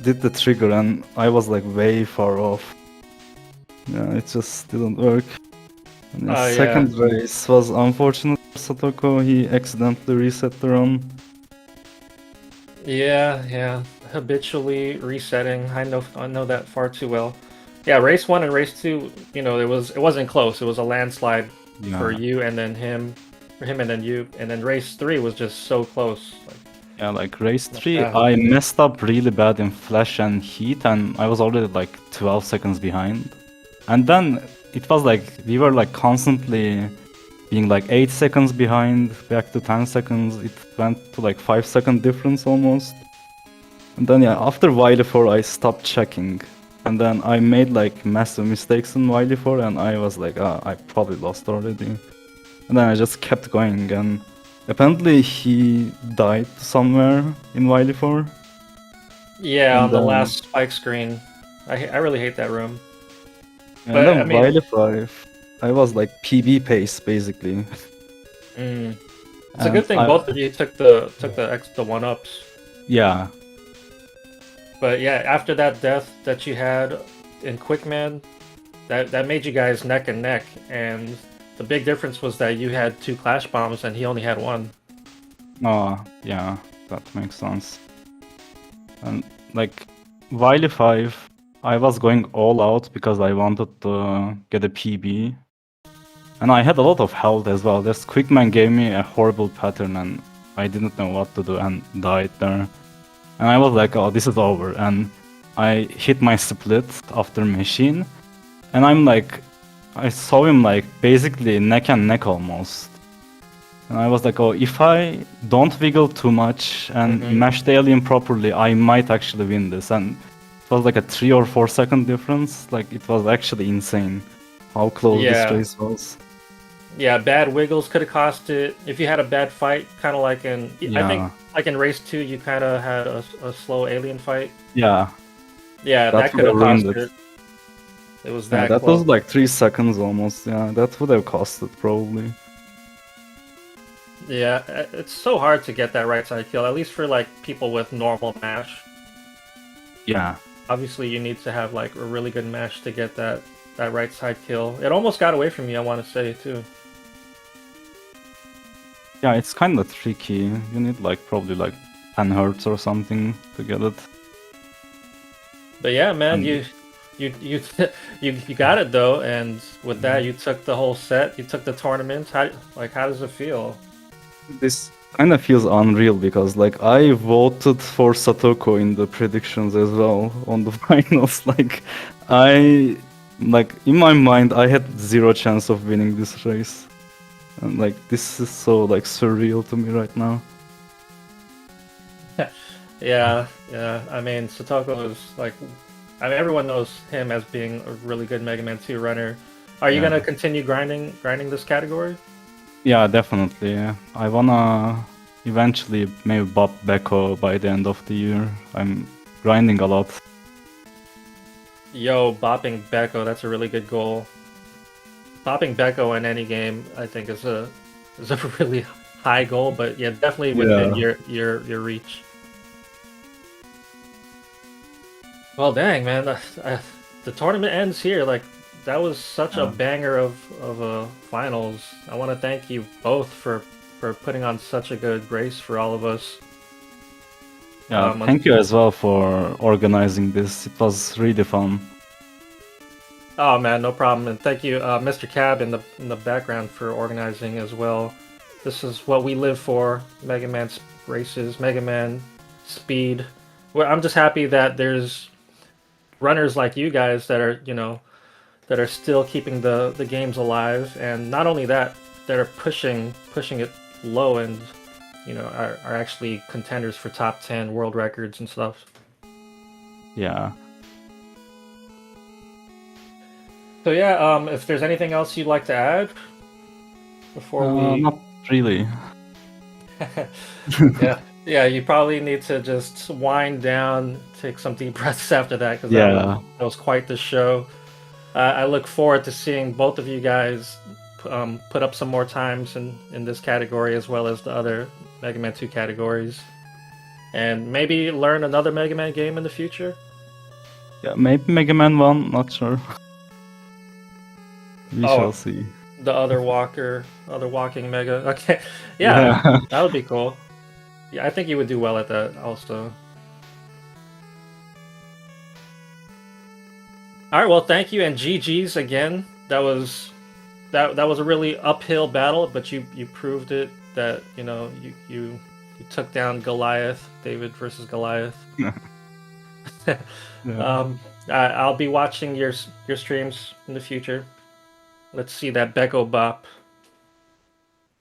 did the trigger, and I was like way far off. Yeah, it just didn't work. And the Oh yeah. second race was unfortunate for Satoko. He accidentally reset the run. Yeah, yeah. Habitually resetting. I know that far too well. Yeah, race 1 and race 2, you know, it wasn't close. It was a landslide for Yeah, you and then him, for him and then you, and then race 3 was just so close. yeah. Like race Like 3, that. I messed up really bad in flash and heat, and I was already like 12 seconds behind. And then it was like we were like constantly being like 8 seconds behind, back to 10 seconds. It went to like 5 second difference almost. And then yeah, after Wily 4 I stopped checking. And then I made like massive mistakes in Wily 4 and I was like, I probably lost already. And then I just kept going, and apparently he died somewhere in Wily 4. Yeah, And on the then, last spike screen. I really hate that room. and But I then mean, Wily 5, I was like PB pace basically. it's a And good thing both of you took the one ups. yeah, But yeah, after that death that you had in Quickman, that made you guys neck and neck, and the big difference was that you had 2 clash bombs and he only had 1. oh yeah, that makes sense. And like Wily 5, I was going all out because I wanted to get a PB. And I had a lot of health as well. This Quickman gave me a horrible pattern and I didn't know what to do and died there. And I was like, oh, this is over. And I hit my split after machine. And I'm like, I saw him like basically neck and neck almost. And I was like, oh, if I don't wiggle too much and mash the alien properly, I might actually win this. And it was like a 3 or 4 second difference. Like it was actually insane how close this race was. Yeah, bad wiggles could have cost it. If you had a bad fight, kind of like in, I think, like in race 2, you kind of had a slow alien fight. Yeah. Yeah, that could have cost it. It was that that close. was like 3 seconds almost. Yeah, that would have cost it probably. Yeah, it's so hard to get that right side kill, at least for like people with normal mash. Yeah. Obviously, you need to have like a really good mash to get that right side kill. It almost got away from you, I want to say, too. Yeah, it's kind of tricky. You need like probably like 10 hertz or something to get it. But yeah, man, you got it though, and with that, you took the whole set. You took the tournament. How does it feel? This kind of feels unreal because like I voted for Satoko in the predictions as well on the finals. Like in my mind I had 0 chance of winning this race. And like this is so like surreal to me right now. Yeah. I mean, Satoko is like, I mean, everyone knows him as being a really good Mega Man 2 runner. Are you gonna continue grinding this category? Yeah, definitely. Yeah. I wanna eventually maybe bop Beko by the end of the year. I'm grinding a lot. Yo, bopping Beko, that's a really good goal. Bopping Beko in any game, I think, is a really high goal, but yeah, definitely within your reach. Well, dang, man, the tournament ends here. Like, that was such a banger of finals. I want to thank you both for putting on such a good race for all of us. Yeah, thank you as well for organizing this. It was really fun. Oh man, no problem, and thank you, Mr. Cab in the background for organizing as well. This is what we live for: Mega Man races, Mega Man speed. Well, I'm just happy that there's runners like you guys that are, that are still keeping the games alive, and not only that, that are pushing it low and are actually contenders for top 10 world records and stuff. Yeah. So yeah, if there's anything else you'd like to add before we... Not really. Yeah, you probably need to just wind down, take some deep breaths after that, because Yeah. that was quite the show. I look forward to seeing both of you guys put up some more times in this category as well as the other Mega Man 2 categories. And maybe learn another Mega Man game in the future. Yeah, maybe Mega Man 1, not sure. We Oh, shall see. the other walking Mega. Okay, yeah, that would be cool. Yeah, I think you would do well at that also. All right, well, thank you and GG's again. That was a really uphill battle, but you proved it that you took down Goliath, David versus Goliath. Yeah. I'll be watching your streams in the future. Let's see that Becco Bop.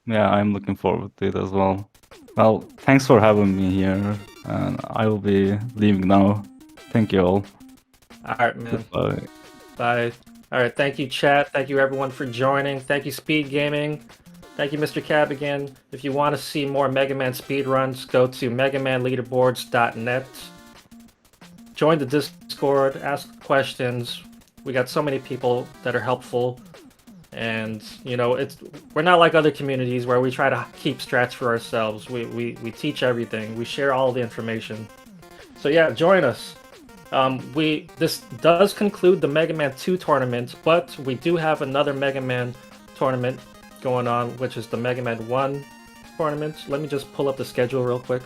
Yeah, I'm looking forward to it as well. Well, thanks for having me here, and I will be leaving now. Thank you all. All right, man. Goodbye. Bye. All right, thank you, chat. Thank you, everyone, for joining. Thank you, Speedgaming. Thank you, Mr. Cab, again. If you want to see more Mega Man speedruns, go to megamanleaderboards.net. Join the Discord, ask questions. We got so many people that are helpful. And, we're not like other communities where we try to keep strats for ourselves. We teach everything. We share all the information. So yeah, join us. This does conclude the Mega Man 2 tournament, but we do have another Mega Man tournament going on, which is the Mega Man 1 tournament. Let me just pull up the schedule real quick.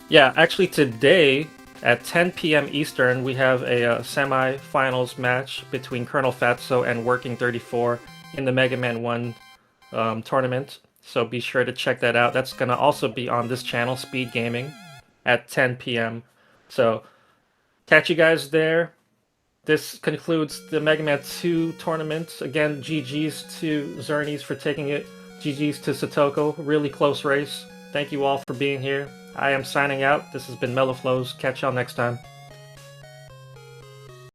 Yeah, actually today at 10 p.m. Eastern, we have a semi-finals match between Colonel Fatso and Working 34 in the Mega Man 1 tournament. So be sure to check that out. That's going to also be on this channel, Speedgaming, at 10 p.m. So catch you guys there. This concludes the Mega Man 2 tournament. Again, GG's to Xernes for taking it. GG's to Satoko. Really close race. Thank you all for being here. I am signing out. This has been Mellow Flows. Catch y'all next time.